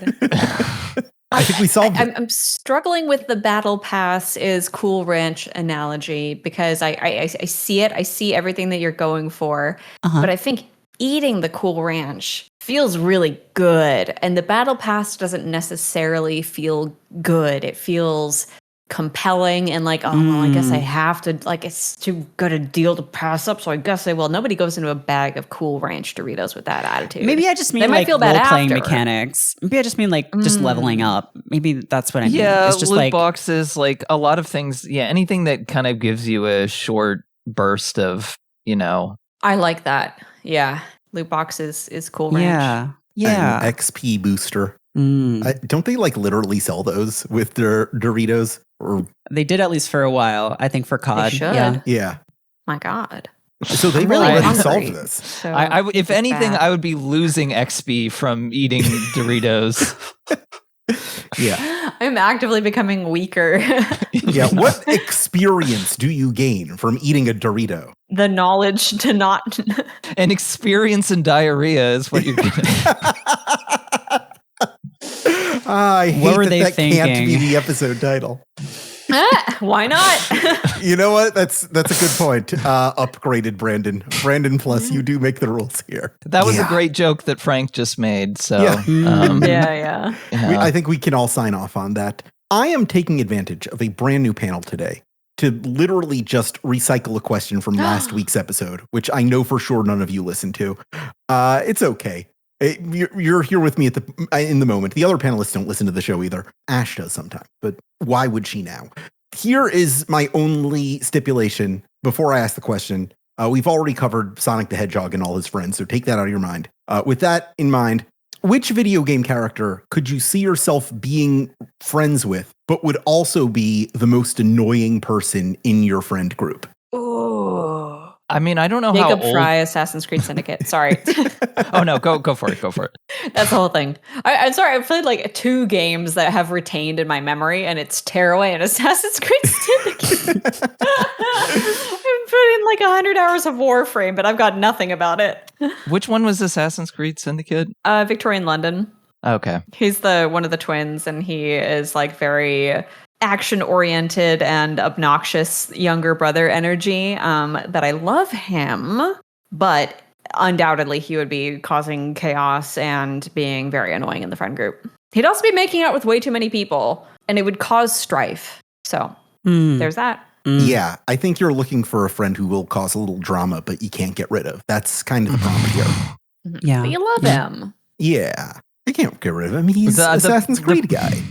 I think we solved it. I'm struggling with the battle pass is Cool Ranch analogy because I see it. I see everything that you're going for. But I think eating the Cool Ranch feels really good. And the battle pass doesn't necessarily feel good. It feels compelling and like, oh, well, I guess I have to, like, it's too good a deal to pass up. So I guess I will. Nobody goes into a bag of Cool Ranch Doritos with that attitude. Maybe I just mean They might like feel bad role-playing after. mechanics. Maybe I just mean like just leveling up. Maybe that's what I mean. Yeah, It's just loot like boxes, like a lot of things. Yeah, anything that kind of gives you a short burst of, I like that. Yeah. Loot boxes is Cool Ranch. Yeah. An XP booster. Don't they like literally sell those with their Doritos? Or They did at least for a while. I think for COD. should. Yeah. yeah. My God. So they've really already hungry. solved this. So if this is anything, bad. I would be losing XP from eating Doritos. Yeah. I'm actively becoming weaker. Yeah. What experience do you gain from eating a Dorito? The knowledge to not. An experience in diarrhea is what you're getting. I hate What were that they that can't be thinking? the episode title. Why not? You know what? That's a good point. Upgraded Brandon. Brandon Plus, you do make the rules here. That was a Yeah. great joke that Frank just made. So, Yeah. Yeah. I think we can all sign off on that. I am taking advantage of a brand new panel today to literally just recycle a question from last week's episode, which I know for sure none of you listened to. It's okay. You're here with me in the moment. The other panelists don't listen to the show either. Ash does sometimes, but why would she now? Here is my only stipulation before I ask the question. We've already covered Sonic the Hedgehog and all his friends, so take that out of your mind. With that in mind, which video game character could you see yourself being friends with, but would also be the most annoying person in your friend group? Oh. I mean, I don't know Jacob how old. Fry, Assassin's Creed Syndicate. Sorry. Oh no, go for it. Go for it. That's the whole thing. I'm sorry. I've played like 2 games that have retained in my memory, and it's Tearaway and Assassin's Creed Syndicate. I've put in like 100 hours of Warframe, but I've got nothing about it. Which one was Assassin's Creed Syndicate? Victorian London. Okay. He's one of the twins, and he is like very action-oriented and obnoxious younger brother energy. But I love him. but undoubtedly he would be causing chaos and being very annoying in the friend group. He'd also be making out with way too many people, and it would cause strife. So there's that. Yeah, I think you're looking for a friend who will cause a little drama, but you can't get rid of. That's kind of the problem here. Yeah. But you love him. Yeah, I can't get rid of him. He's Assassin's Creed guy.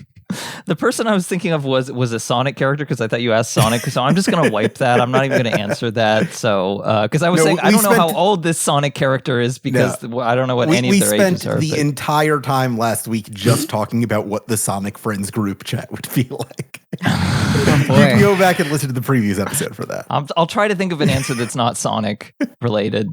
The person I was thinking of was a Sonic character, because I thought you asked Sonic. So I'm just going to wipe that. I'm not even going to answer that. So, because I was saying, I don't know how old this Sonic character is, because I don't know what any of their ages are. We spent the entire time last week just talking about what the Sonic Friends group chat would feel like. Oh, you can go back and listen to the previous episode for that. I'll try to think of an answer that's not Sonic related.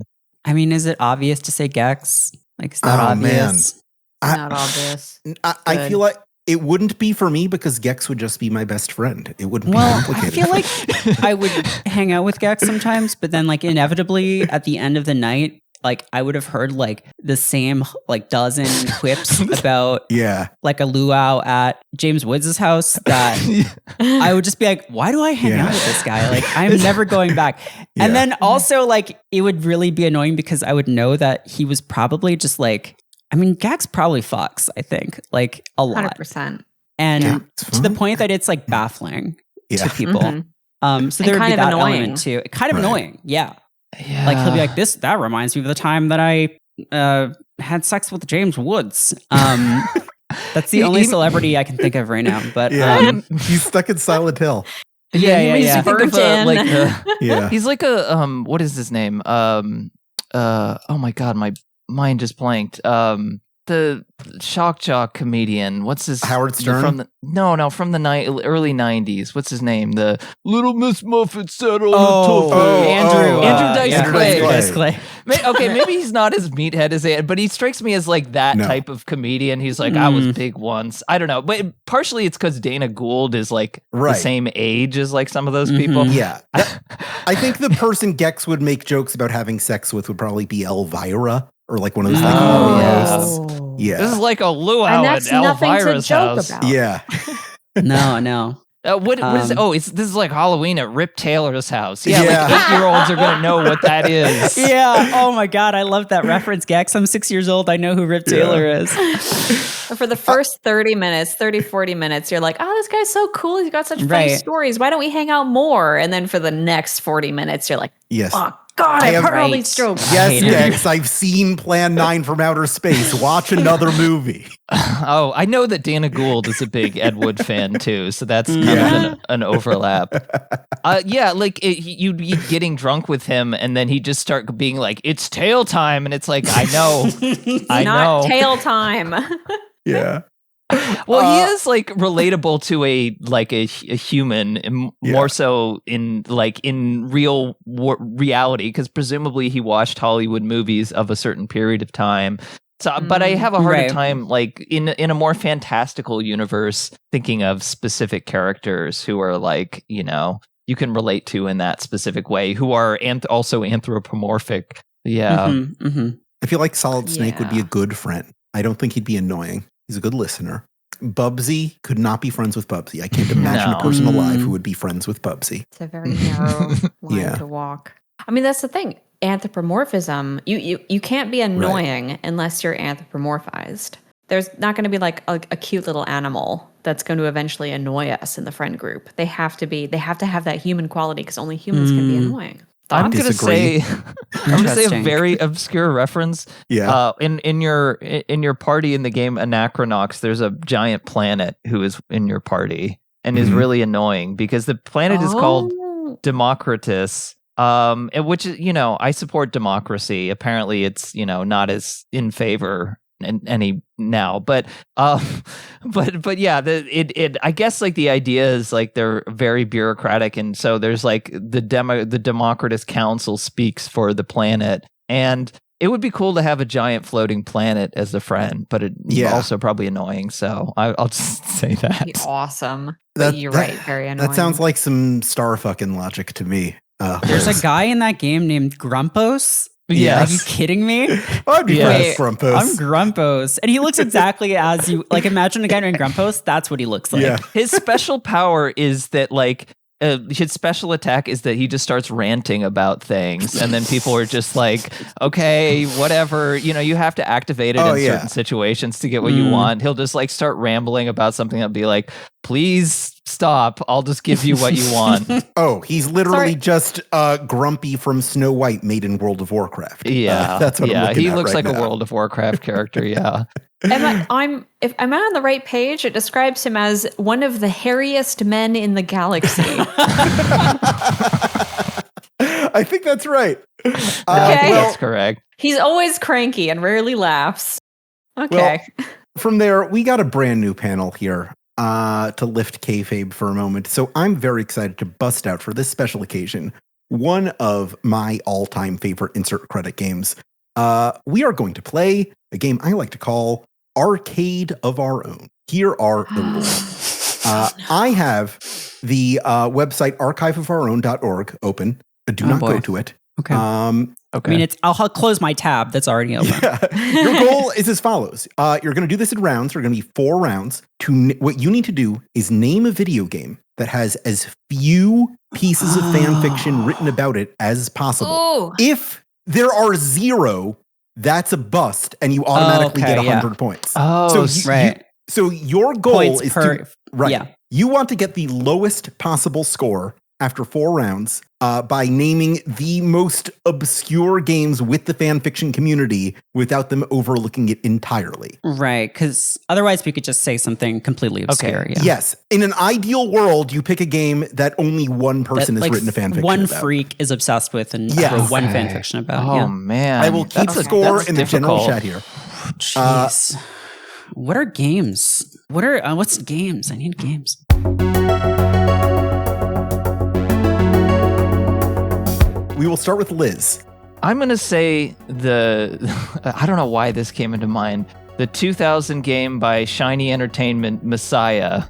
I mean, is it obvious to say Gex? Like, is that obvious? Man. Not obvious. I feel like it wouldn't be for me, because Gex would just be my best friend. It wouldn't be complicated. I feel like I would hang out with Gex sometimes, but then like inevitably at the end of the night, like I would have heard like the same like dozen quips about like a luau at James Woods' house that I would just be like, why do I hang out with this guy? Like I'm never going back. And then also like it would really be annoying because I would know that he was probably just like, I mean, Gex probably fucks, I think, like a lot. 100%. And to the point that it's like baffling to people. So there would be that element too. Kind of annoying. Yeah. Like he'll be like, that reminds me of the time that I had sex with James Woods. That's the only celebrity I can think of right now. But he's stuck in Silent Hill. Yeah. He's like a what is his name? Oh my god, my mind just blanked. The shock jock comedian. What's his Howard Stern? From the early 90s. What's his name? The Little Miss Muffet said on the Andrew Dice Clay. Okay, maybe he's not as meathead as it, but he strikes me as like that type of comedian. He's like, I was big once. I don't know, but partially it's because Dana Gould is like the same age as like some of those people. Yeah, I think the person Gex would make jokes about having sex with would probably be Elvira. Or like one of those like hosts. Yeah. This is like a luau at Elvira's house. About. Yeah. No. What is it? This is like Halloween at Rip Taylor's house. Yeah. Like 8-year-olds are going to know what that is. Yeah. Oh my God. I love that reference, Gex. I'm 6 years old. I know who Rip Taylor is. For the first 40 minutes, you're like, oh, this guy's so cool. He's got such funny stories. Why don't we hang out more? And then for the next 40 minutes, you're like, yes. Oh, God, I've heard all these jokes. Yes, Gex, I've seen Plan 9 from Outer Space. Watch another movie. Oh, I know that Dana Gould is a big Ed Wood fan too, so that's kind of an overlap. You'd be getting drunk with him, and then he'd just start being like, "It's tail time," and it's like, I know, not tail time. Yeah. Well, he is like relatable to a human, more so in real reality, because presumably he watched Hollywood movies of a certain period of time. So, but I have a harder time, like in a more fantastical universe, thinking of specific characters who are like, you can relate to in that specific way, who are also anthropomorphic. Yeah. I feel like Solid Snake would be a good friend. I don't think he'd be annoying. He's a good listener. Bubsy could not be friends with Bubsy. I can't imagine a person alive who would be friends with Bubsy. It's a very narrow line to walk. I mean, that's the thing. Anthropomorphism, you can't be annoying unless you're anthropomorphized. There's not going to be like a cute little animal that's going to eventually annoy us in the friend group. They have to have that human quality, because only humans can be annoying. I'm going to say a very obscure reference. Yeah. In your party in the game Anachronox, there's a giant planet who is in your party and is really annoying, because the planet is called Democritus. Which is, I support democracy. Apparently it's, not as in favor any now, but yeah, I guess like the idea is like they're very bureaucratic, and so there's like the Democritus Council speaks for the planet, and it would be cool to have a giant floating planet as a friend, but it's also probably annoying. So I'll just say that. That'd be awesome. You're right, very annoying. That sounds like some star fucking logic to me. There's a guy in that game named Grumpos. Yes. Are you kidding me? I'd be Grumpos. I'm Grumpos. And he looks exactly as you, like, imagine a guy named Grumpos. That's what he looks like. Yeah. His special power is that, like, his special attack is that he just starts ranting about things, and then people are just like, okay, whatever. You have to activate it in certain situations to get what you want. He'll just like start rambling about something and be like, please stop. I'll just give you what you want. Oh, he's literally just Grumpy from Snow White made in World of Warcraft. Yeah, that's what I'm looking he at looks right like now. a World of Warcraft character. Yeah. Am I on the right page? It describes him as one of the hairiest men in the galaxy. I think that's right. I think that's correct. He's always cranky and rarely laughs. Okay. Well, from there, we got a brand new panel here to lift kayfabe for a moment. So I'm very excited to bust out for this special occasion one of my all-time favorite insert credit games. We are going to play a game I like to call Arcade of Our Own. Here are the rules. I have the website archiveofourown.org open. Do not go to it. Okay. Okay. I mean, I'll close my tab that's already open. Yeah. Your goal is as follows. You're going to do this in rounds. There are going to be 4 rounds. What you need to do is name a video game that has as few pieces of fan fiction written about it as possible. Oh. If there are 0, that's a bust, and you automatically get 100 points. Oh, So your goal Points is per, right. Yeah. You want to get the lowest possible score after 4 rounds by naming the most obscure games with the fan fiction community without them overlooking it entirely. Right, because otherwise we could just say something completely obscure. Okay. Yeah. Yes. In an ideal world, you pick a game that only one person has written a fan fiction one about. freak is obsessed with and Yes. one fan fiction about. Oh, yeah. man. I will keep the score that's in the general difficult. chat here. Jeez. What are games? What's games? I need games. We will start with Liz. I'm going to say I don't know why this came into mind. The 2000 game by Shiny Entertainment, Messiah.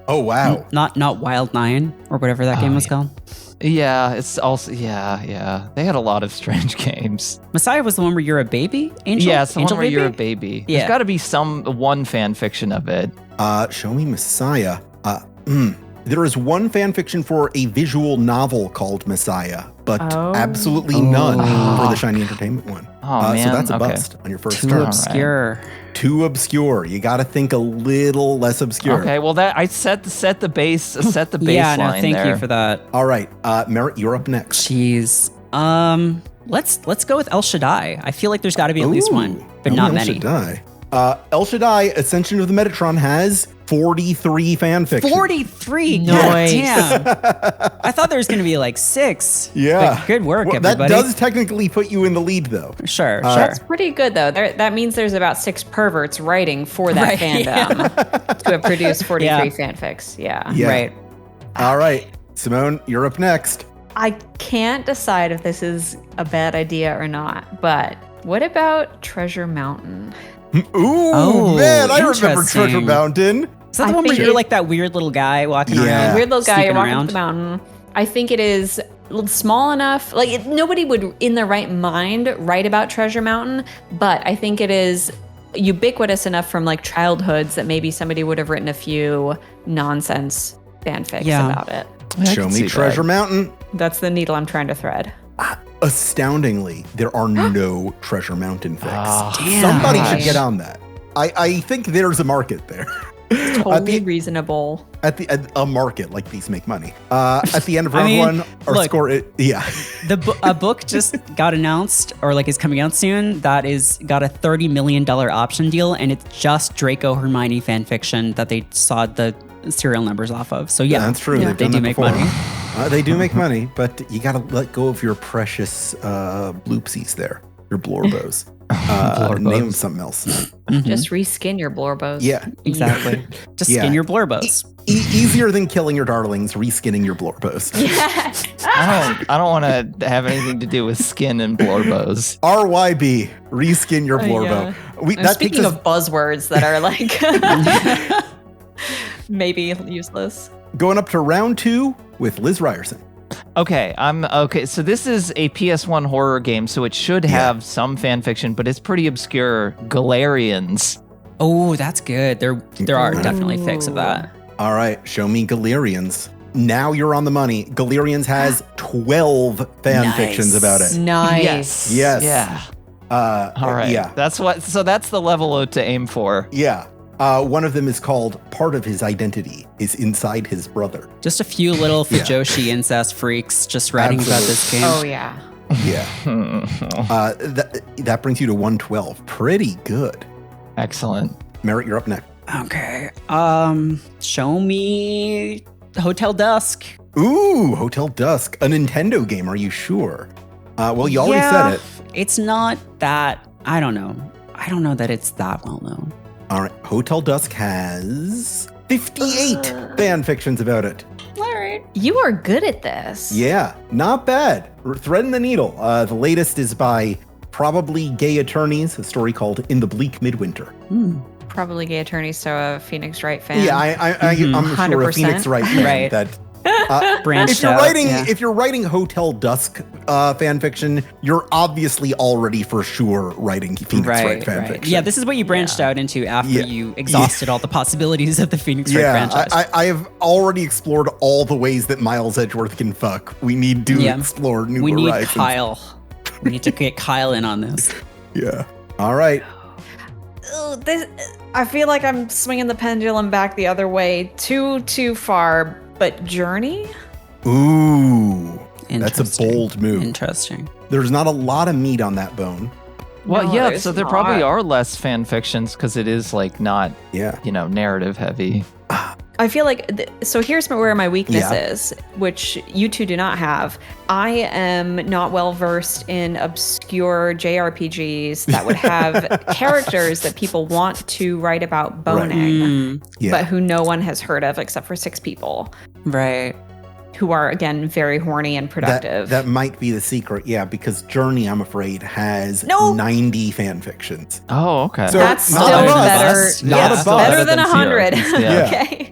Oh, wow. Not Wild 9 or whatever that game was called. Yeah, it's also, yeah. They had a lot of strange games. Messiah was the one where you're a baby? Angel? Yeah, it's the Angel one where baby? you're a baby. Yeah. There's got to be one fan fiction of it. Show me Messiah. There is one fan fiction for a visual novel called Messiah, but absolutely none for the Shiny Entertainment one. Oh, man. So that's a Okay. bust on your first Too turn. obscure. Too obscure. You got to think a little less obscure. Okay, well that I set the base set the baseline Yeah, no, thank there. you for that. All right, Merritt, you're up next. Jeez. Let's go with El Shaddai. I feel like there's got to be at least one, but not many. El Shaddai, Ascension of the Metatron has 43 fan fiction. 43. Nice. Damn. I thought there was going to be like 6. Yeah. But good work, Well, everybody. that does technically put you in the lead, though. Sure. That's pretty good, though. That means there's about 6 perverts writing for that fandom to have produced 43 fanfics. Yeah. Right. All right. Simone, you're up next. I can't decide if this is a bad idea or not, but what about Treasure Mountain? Ooh, man, I remember interesting. Treasure Mountain. Is that the I one where think you're like that weird little guy walking around? Weird little guy, sneaking you're walking around? up the mountain. I think it is small enough. Like, nobody would, in their right mind, write about Treasure Mountain, but I think it is ubiquitous enough from like childhoods that maybe somebody would have written a few nonsense fanfics about it. Show me Treasure Mountain. That's the needle I'm trying to thread. Astoundingly, there are no Treasure Mountain fics. Damn. Somebody should get on that. I think there's a market there. Totally reasonable. A market, like these make money. At the end of round I mean, one, our look, score, A book just got announced, or like is coming out soon. That is got a $30 million option deal, and it's just Draco Hermione fan fiction that they sawed the serial numbers off of. So yeah, that's true. Yeah. They've they done do that make before. money. They do make money, but you got to let go of your precious bloopsies there, your blorbos. Name something else. Just reskin your blorbos. Yeah, Exactly. Just skin your blorbos. Easier than killing your darlings, reskinning your blorbos. I don't want to have anything to do with skin and blorbos. RYB, reskin your blorbo. Speaking of buzzwords that are like maybe useless. Going up to round 2 with Liz Ryerson. Okay, so this is a PS1 horror game, so it should have some fan fiction, but it's pretty obscure. Galarians. Oh, that's good. There are definitely fics of that. All right, show me Galarians. Now you're on the money. Galerians has 12 fan Nice. fictions about it. Nice. Yes. Yeah. All right. Yeah. So that's the level to aim for. Yeah. One of them is called Part of His Identity is Inside His Brother. Just a few little Yeah. Fujoshi incest freaks just writing about this game. Oh yeah. Yeah. That brings you to 112. Pretty good. Excellent. Merritt, you're up next. Okay. Show me Hotel Dusk. Ooh, Hotel Dusk, a Nintendo game. Are you sure? Well, you already said it. It's not that. I don't know. I don't know that it's that well known. All right. Hotel Dusk has 58 fan fictions about it. All right. You are good at this. Yeah, not bad. Threading the needle. The latest is by Probably Gay Attorneys, a story called In the Bleak Midwinter. Probably Gay Attorneys, so a Phoenix Wright fan. Yeah, I'm sure a 100%. Phoenix Wright fan Right. that Branched if you're out, writing yeah. if you're writing Hotel Dusk fan fiction, you're obviously already for sure writing Phoenix Wright fan fiction. Yeah, this is what you branched out into after Yeah. you exhausted all the possibilities of the Phoenix Wright franchise. I have already explored all the ways that Miles Edgeworth can fuck. We need to explore new we need horizons. Kyle. We need to get Kyle in on this. Yeah. All right. Ugh, I feel like I'm swinging the pendulum back the other way too far. But Journey? Ooh. That's a Interesting. bold move. Interesting. There's not a lot of meat on that bone. Well, No, yeah. there's So there not. probably are less fan fictions because it is like not, Yeah. narrative heavy. I feel like so here's where my weakness Yeah. is, which you two do not have. I am not well versed in obscure JRPGs that would have characters that people want to write about boning, Yeah. but who no one has heard of except for 6 people Right. who are again very horny and productive. That might be the secret, yeah, because Journey, I'm afraid, has No. 90 fan fictions. Oh, okay. So That's not still a bust. better. Not yeah, a bust. better than Better 100. than 0. Yeah. Okay.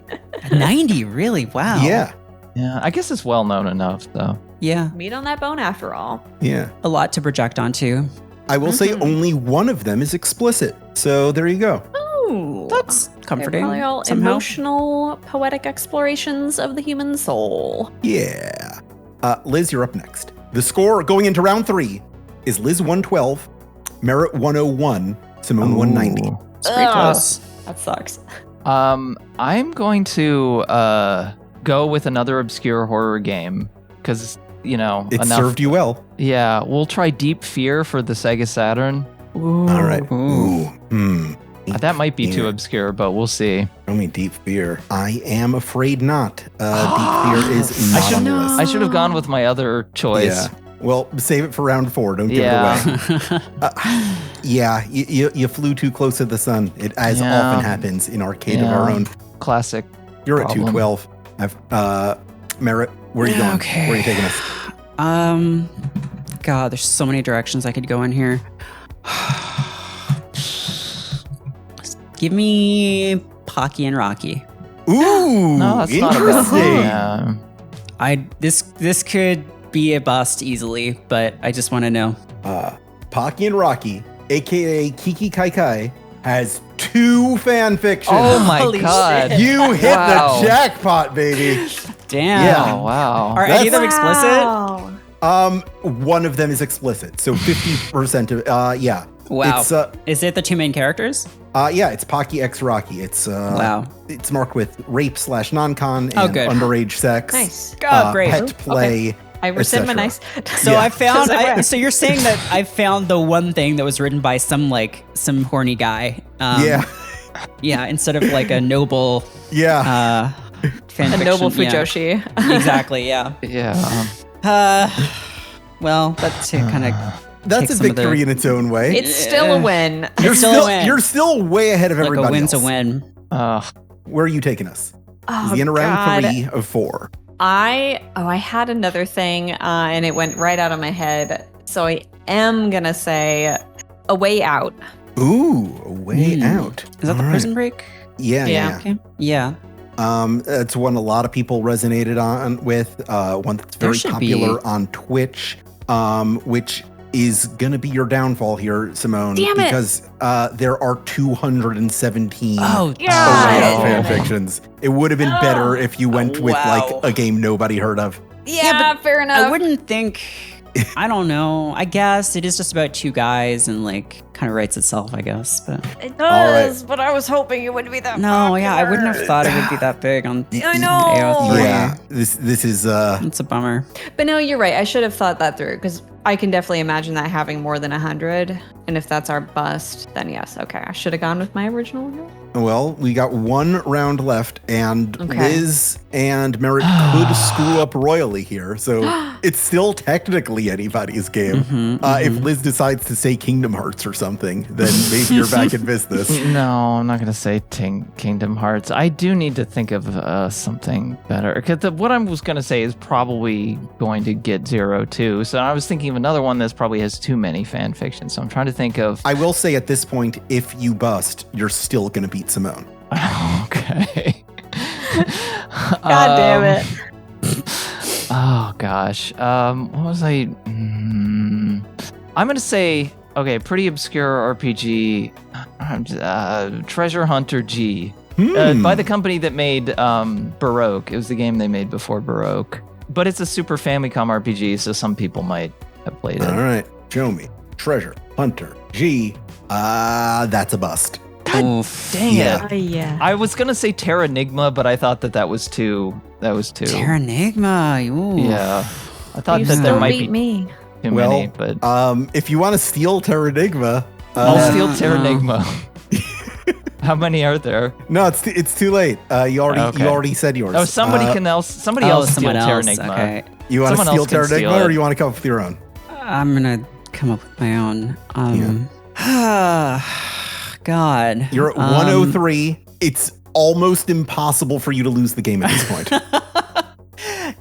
90, really? Wow. Yeah, Yeah, I guess it's well known enough though. Yeah. Meat on that bone after all. yeah. A lot to project onto. I will say only one of them is explicit. So there you go. Ooh. That's They're comforting. probably all somehow. emotional, poetic explorations of the human soul. Yeah. Liz, you're up next. The score going into round 3 is Liz 112, Merritt 101, Simone 190. Ooh. It's pretty Ugh. close. That sucks. I'm going to go with another obscure horror game because It enough. served you well. Yeah, we'll try Deep Fear for the Sega Saturn. Ooh. All right. Ooh. That might be too Yeah. obscure, but we'll see. Show me Deep Fear. I am afraid not. Deep Fear is not on the list. I should have gone with my other choice. Yeah. Well, save it for round 4. Don't give Yeah. it away. Yeah, you flew too close to the sun. It as Yeah. often happens in Arcade of Our Own. Classic. You're at Problem. 212. Merritt, where are you going? Okay. Where are you taking us? God, there's so many directions I could go in here. Give me Pocky and Rocky. Ooh, No, that's not a bad interesting. thing. Yeah. This could be a bust easily, but I just want to know. Pocky and Rocky, aka Kiki Kai Kai, has 2 fan fictions. Oh my Holy god. shit. You hit Wow. the jackpot, baby. Damn. Yeah. Oh wow. Are any of them explicit? Wow. One of them is explicit, so 50% of yeah. Wow. It's Is it the 2 main characters? yeah, it's Pocky X Rocky. It's Wow. It's marked with rape / non-con and Oh, good. underage sex. Nice. Oh, great. Pet play. I rescind my etc. nice. So Yeah. I found. Okay. So you're saying that I found the one thing that was written by some horny guy. Yeah, Yeah. Instead of like a noble yeah. fan A fiction. noble yeah. Fujoshi. Exactly. Yeah. Yeah. Well, that's to kind of. That's take a some of the- victory in its own way. It's still a win. you're still still a win. you're still way ahead of Like everybody a win's else. a win. Where are you taking us? Oh, The end of round God. 3 of 4. I had another thing, and it went right out of my head. So I am gonna say A Way Out. Ooh, a way out. Is that the All right. Prison Break? Yeah, Yeah. yeah. Okay. Yeah. It's one a lot of people resonated on with. One that's There very should popular be. on Twitch. Which is going to be your downfall here, Simone. Damn it. Because there are 217 Oh, fan fictions. It would have been better if you went with like a game nobody heard of. Yeah, but fair enough. I wouldn't think. I don't know. I guess it is just about two guys and like kind of writes itself, I guess. But It does, but I was hoping it wouldn't be that no, yeah, I wouldn't have popular. thought it would be that big on I know. AO3. Yeah, this is It's a bummer. But no, you're right. I should have thought that through because I can definitely imagine that having more than 100. And if that's our bust, then yes, okay. I should have gone with my original one. well, we got one round left, and Okay. Liz and Merritt could screw up royally here. So it's still technically anybody's game. If Liz decides to say Kingdom Hearts or something, then maybe you're back in business. No, I'm not going to say Kingdom Hearts. I do need to think of something better. Because what I was going to say is probably going to get 0 too. So I was thinking of another one that probably has too many fan fictions. So I'm trying to think of... I will say at this point, if you bust, you're still going to beat Simone. Okay. God damn it. Oh, gosh. What was I... I'm going to say... Okay, pretty obscure RPG. Treasure Hunter G. By the company that made Baroque. It was the game they made before Baroque. But it's a Super Famicom RPG, so some people might have played it. All right, show me. Treasure Hunter G. That's a bust. Oof. Dang Yeah. it. Yeah. I was going to say Terranigma, but I thought that was too... Terranigma. Ooh. Yeah. I thought You that there still might beat be me. too many, but... If you want to steal Terranigma, I'll steal Terranigma. How many are there? no, it's too late. You Okay. already said yours. Oh, somebody else steal someone else. Terranigma. Okay. You want to someone steal else can steal Terranigma, or it. you want to come up with your own? I'm gonna come up with my own. God. You're at 103. It's almost impossible for you to lose the game at this point.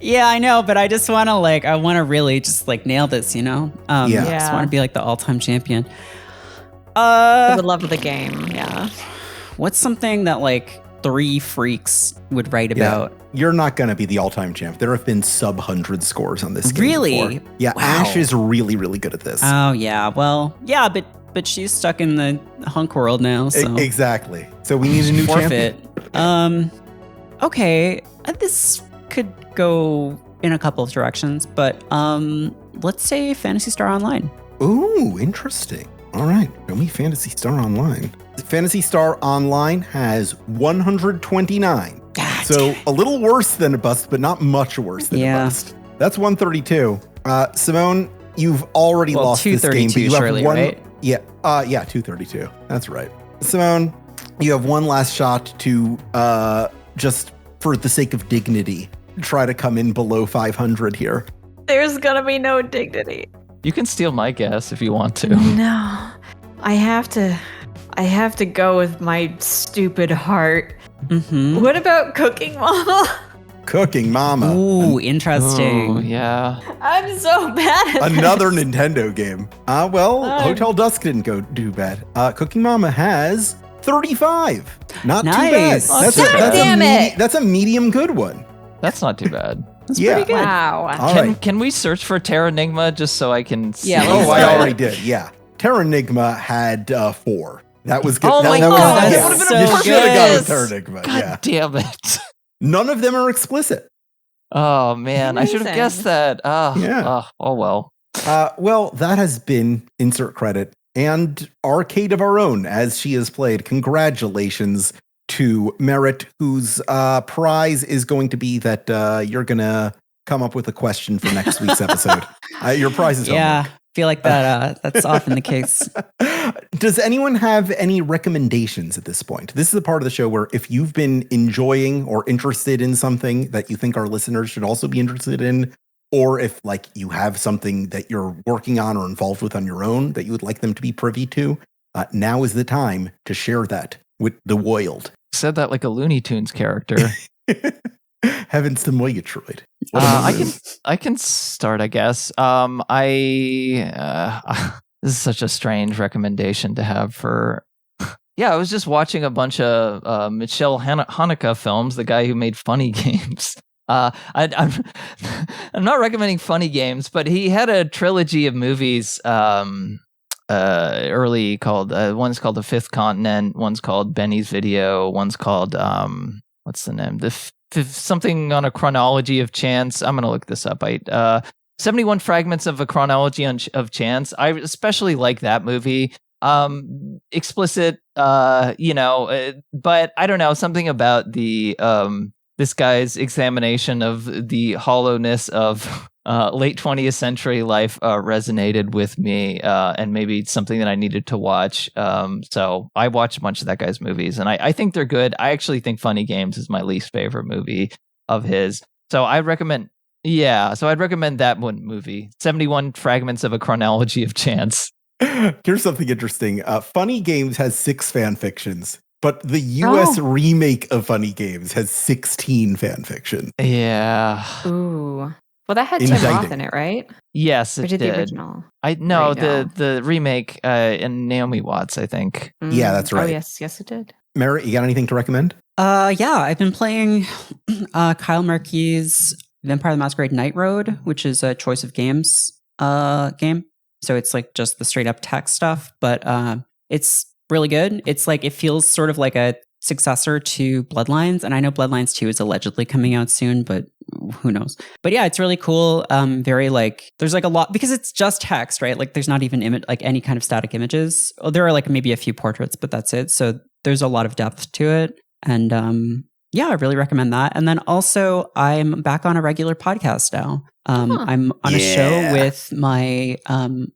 Yeah, I know, but I just want to I want to really just nail this, you know? Yeah. I just Yeah. want to be the all-time champion. For the love of the game, yeah. What's something that 3 freaks would write Yeah. about? You're not going to be the all-time champ. There have been sub-100 scores on this game Really? before. Yeah, Wow. Ash is really, really good at this. Oh yeah, well, yeah, but she's stuck in the hunk world now, so Exactly. So we need a new forfeit. champion. Okay, this could go in a couple of directions, but let's say Phantasy Star Online. Ooh, interesting. All right, show me Phantasy Star Online. Phantasy Star Online has 129. God, So a little worse than a bust, but not much worse than a bust. That's 132. Simone, you've already well, lost this game, but 232 you have surely, one. right? Yeah, 232. That's right. Simone, you have one last shot to just for the sake of dignity, try to come in below 500 here. There's gonna be no dignity. You can steal my guess if you want to. No. I have to go with my stupid heart. Mm-hmm. What about Cooking Mama? Cooking Mama. Ooh, interesting. Oh, yeah. I'm so bad at Another this. Nintendo game. Hotel Dusk didn't go too bad. Cooking Mama has 35. Not too bad. Nice. God damn it. That's a medium good one. That's not too bad. That's Yeah. pretty good. Wow. All right. Can we search for Terranigma just so I can see? Yeah, let's Oh, I try it. already did. Yeah. Terranigma had 4. That was good. Oh my that God, was, that yeah. would've been You so should have gone with good. Terranigma. God Yeah. damn it. None of them are explicit. Oh, man. I should have Amazing. guessed that. Yeah. Oh, well. Well, that has been insert credit and arcade of our own as she has played. Congratulations to Merritt, whose prize is going to be that you're going to come up with a question for next week's episode. Your prize is Yeah, homework. feel like that. That's often the case. Does anyone have any recommendations at this point? This is a part of the show where if you've been enjoying or interested in something that you think our listeners should also be interested in, or if you have something that you're working on or involved with on your own that you would like them to be privy to, now is the time to share that with the world. Said that like a Looney Tunes character. Heavens to Murgatroyd. I can start, I guess. This is such a strange recommendation to have for. Yeah, I was just watching a bunch of Michelle Haneke films, the guy who made Funny Games. I'm not recommending funny games, but he had a trilogy of movies early called one's called The Fifth Continent, one's called Benny's Video, one's called what's the name? Something on a chronology of chance. I'm gonna look this up. 71 Fragments of a Chronology of Chance. I especially like that movie. Explicit, but I don't know, something about the this guy's examination of the hollowness of late 20th century life resonated with me, and maybe it's something that I needed to watch. So I watched a bunch of that guy's movies, and I think they're good. I actually think Funny Games is my least favorite movie of his. So I'd recommend that one movie, 71 Fragments of a Chronology of Chance. Here's something interesting. Funny Games has 6 fan fictions, but the US remake of Funny Games has 16 fan fiction. Yeah. Ooh. Well, that had Tim Roth in it, right? Yes, it did. The original? The remake and Naomi Watts, I think. Yeah, that's right. Oh, yes, it did. Merritt, you got anything to recommend? Yeah, I've been playing Kyle Murphy's Vampire the Masquerade Night Road, which is a Choice of Games game. So it's like just the straight up text stuff, but it's really good. It's like, it feels sort of like a successor to Bloodlines, and I know Bloodlines 2 is allegedly coming out soon, but who knows. But yeah, it's really cool. Very like, there's like a lot, because it's just text, right? Like there's not even any kind of static images. Oh, there are like maybe a few portraits, but that's it. So there's a lot of depth to it. And yeah, I really recommend that. And then also, I'm back on a regular podcast now. I'm on a show with my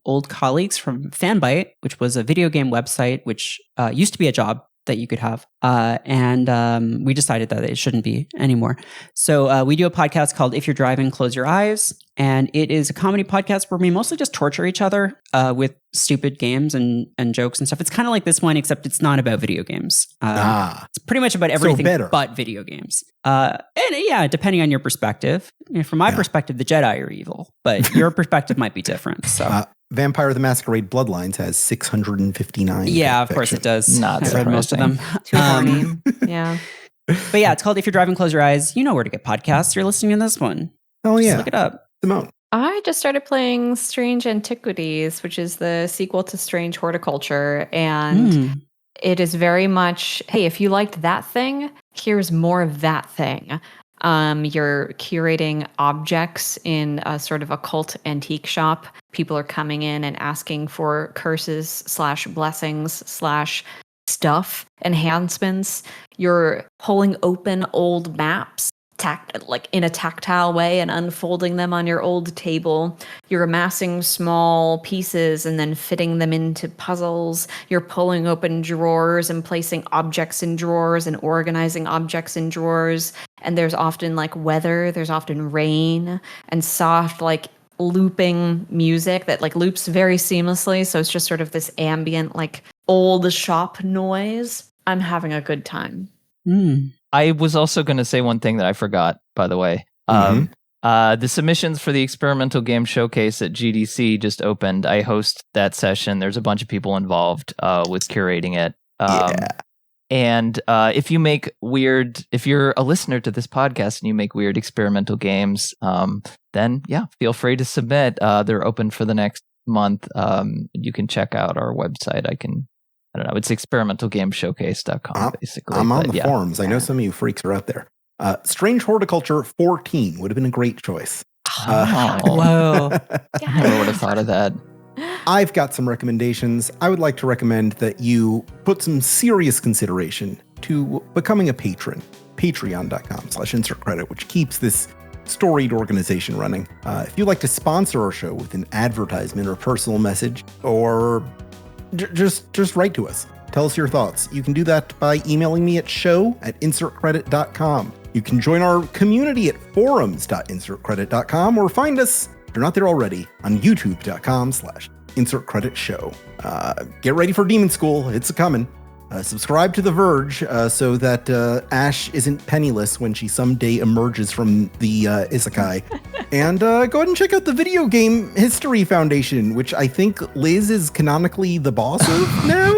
old colleagues from Fanbyte, which was a video game website, which used to be a job that you could have. And we decided that it shouldn't be anymore. So we do a podcast called If You're Driving, Close Your Eyes. And it is a comedy podcast where we mostly just torture each other with stupid games and jokes and stuff. It's kind of like this one, except it's not about video games. It's pretty much about everything but video games. And yeah, depending on your perspective. From my perspective, the Jedi are evil, but your perspective might be different. So Vampire the Masquerade Bloodlines has 659. Yeah, of course it does. Not I've read most of them. Too horny. Yeah. But yeah, it's called If You're Driving, Close Your Eyes. You know where to get podcasts. You're listening to this one. Oh, yeah. Just look it up. Simone. I just started playing Strange Antiquities, which is the sequel to Strange Horticulture. And it is very much, hey, if you liked that thing, here's more of that thing. You're curating objects in a sort of occult antique shop. People are coming in and asking for curses / blessings / stuff enhancements. You're pulling open old maps like in a tactile way and unfolding them on your old table. You're amassing small pieces and then fitting them into puzzles. You're pulling open drawers and placing objects in drawers and organizing objects in drawers. And there's often like weather, there's often rain and soft like looping music that like loops very seamlessly. So it's just sort of this ambient like old shop noise. I'm having a good time. I was also going to say one thing that I forgot, by the way. The submissions for the Experimental Game Showcase at GDC just opened. I host that session. There's a bunch of people involved with curating it. And if you're a listener to this podcast and you make weird experimental games, then yeah, feel free to submit. They're open for the next month. You can check out our website. I don't know. It's experimentalgameshowcase.com, basically. I'm on the forums. I know some of you freaks are out there. Strange Horticulture 14 would have been a great choice. Whoa. I never would have thought of that. I've got some recommendations. I would like to recommend that you put some serious consideration to becoming a patron. Patreon.com/insertcredit, which keeps this storied organization running. If you'd like to sponsor our show with an advertisement or personal message, or just write to us. Tell us your thoughts. You can do that by emailing me at show@insertcredit.com. You can join our community at forums.insertcredit.com or find us, if you're not there already, on youtube.com/insertcreditshow. Get ready for Demon School. It's a-coming. Subscribe to The Verge so that Ash isn't penniless when she someday emerges from the isekai. And go ahead and check out the Video Game History Foundation, which I think Liz is canonically the boss of now.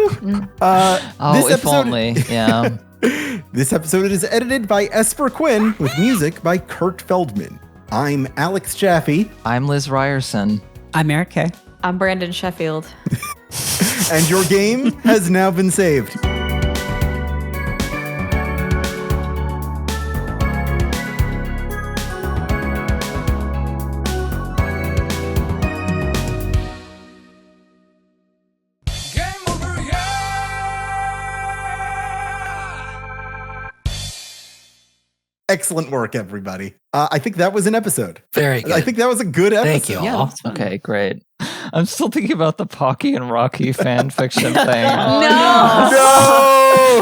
If only, yeah. This episode is edited by Esper Quinn with music by Kurt Feldman. I'm Alex Jaffe. I'm Liz Ryerson. I'm Merritt K. I'm Brandon Sheffield. And your game has now been saved. Excellent work, everybody. I think that was an episode. Very good. I think that was a good episode. Thank you all. Okay, great. I'm still thinking about the Pocky and Rocky fan fiction thing. No!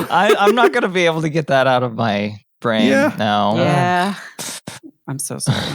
I'm not going to be able to get that out of my brain now. Yeah. I'm so sorry.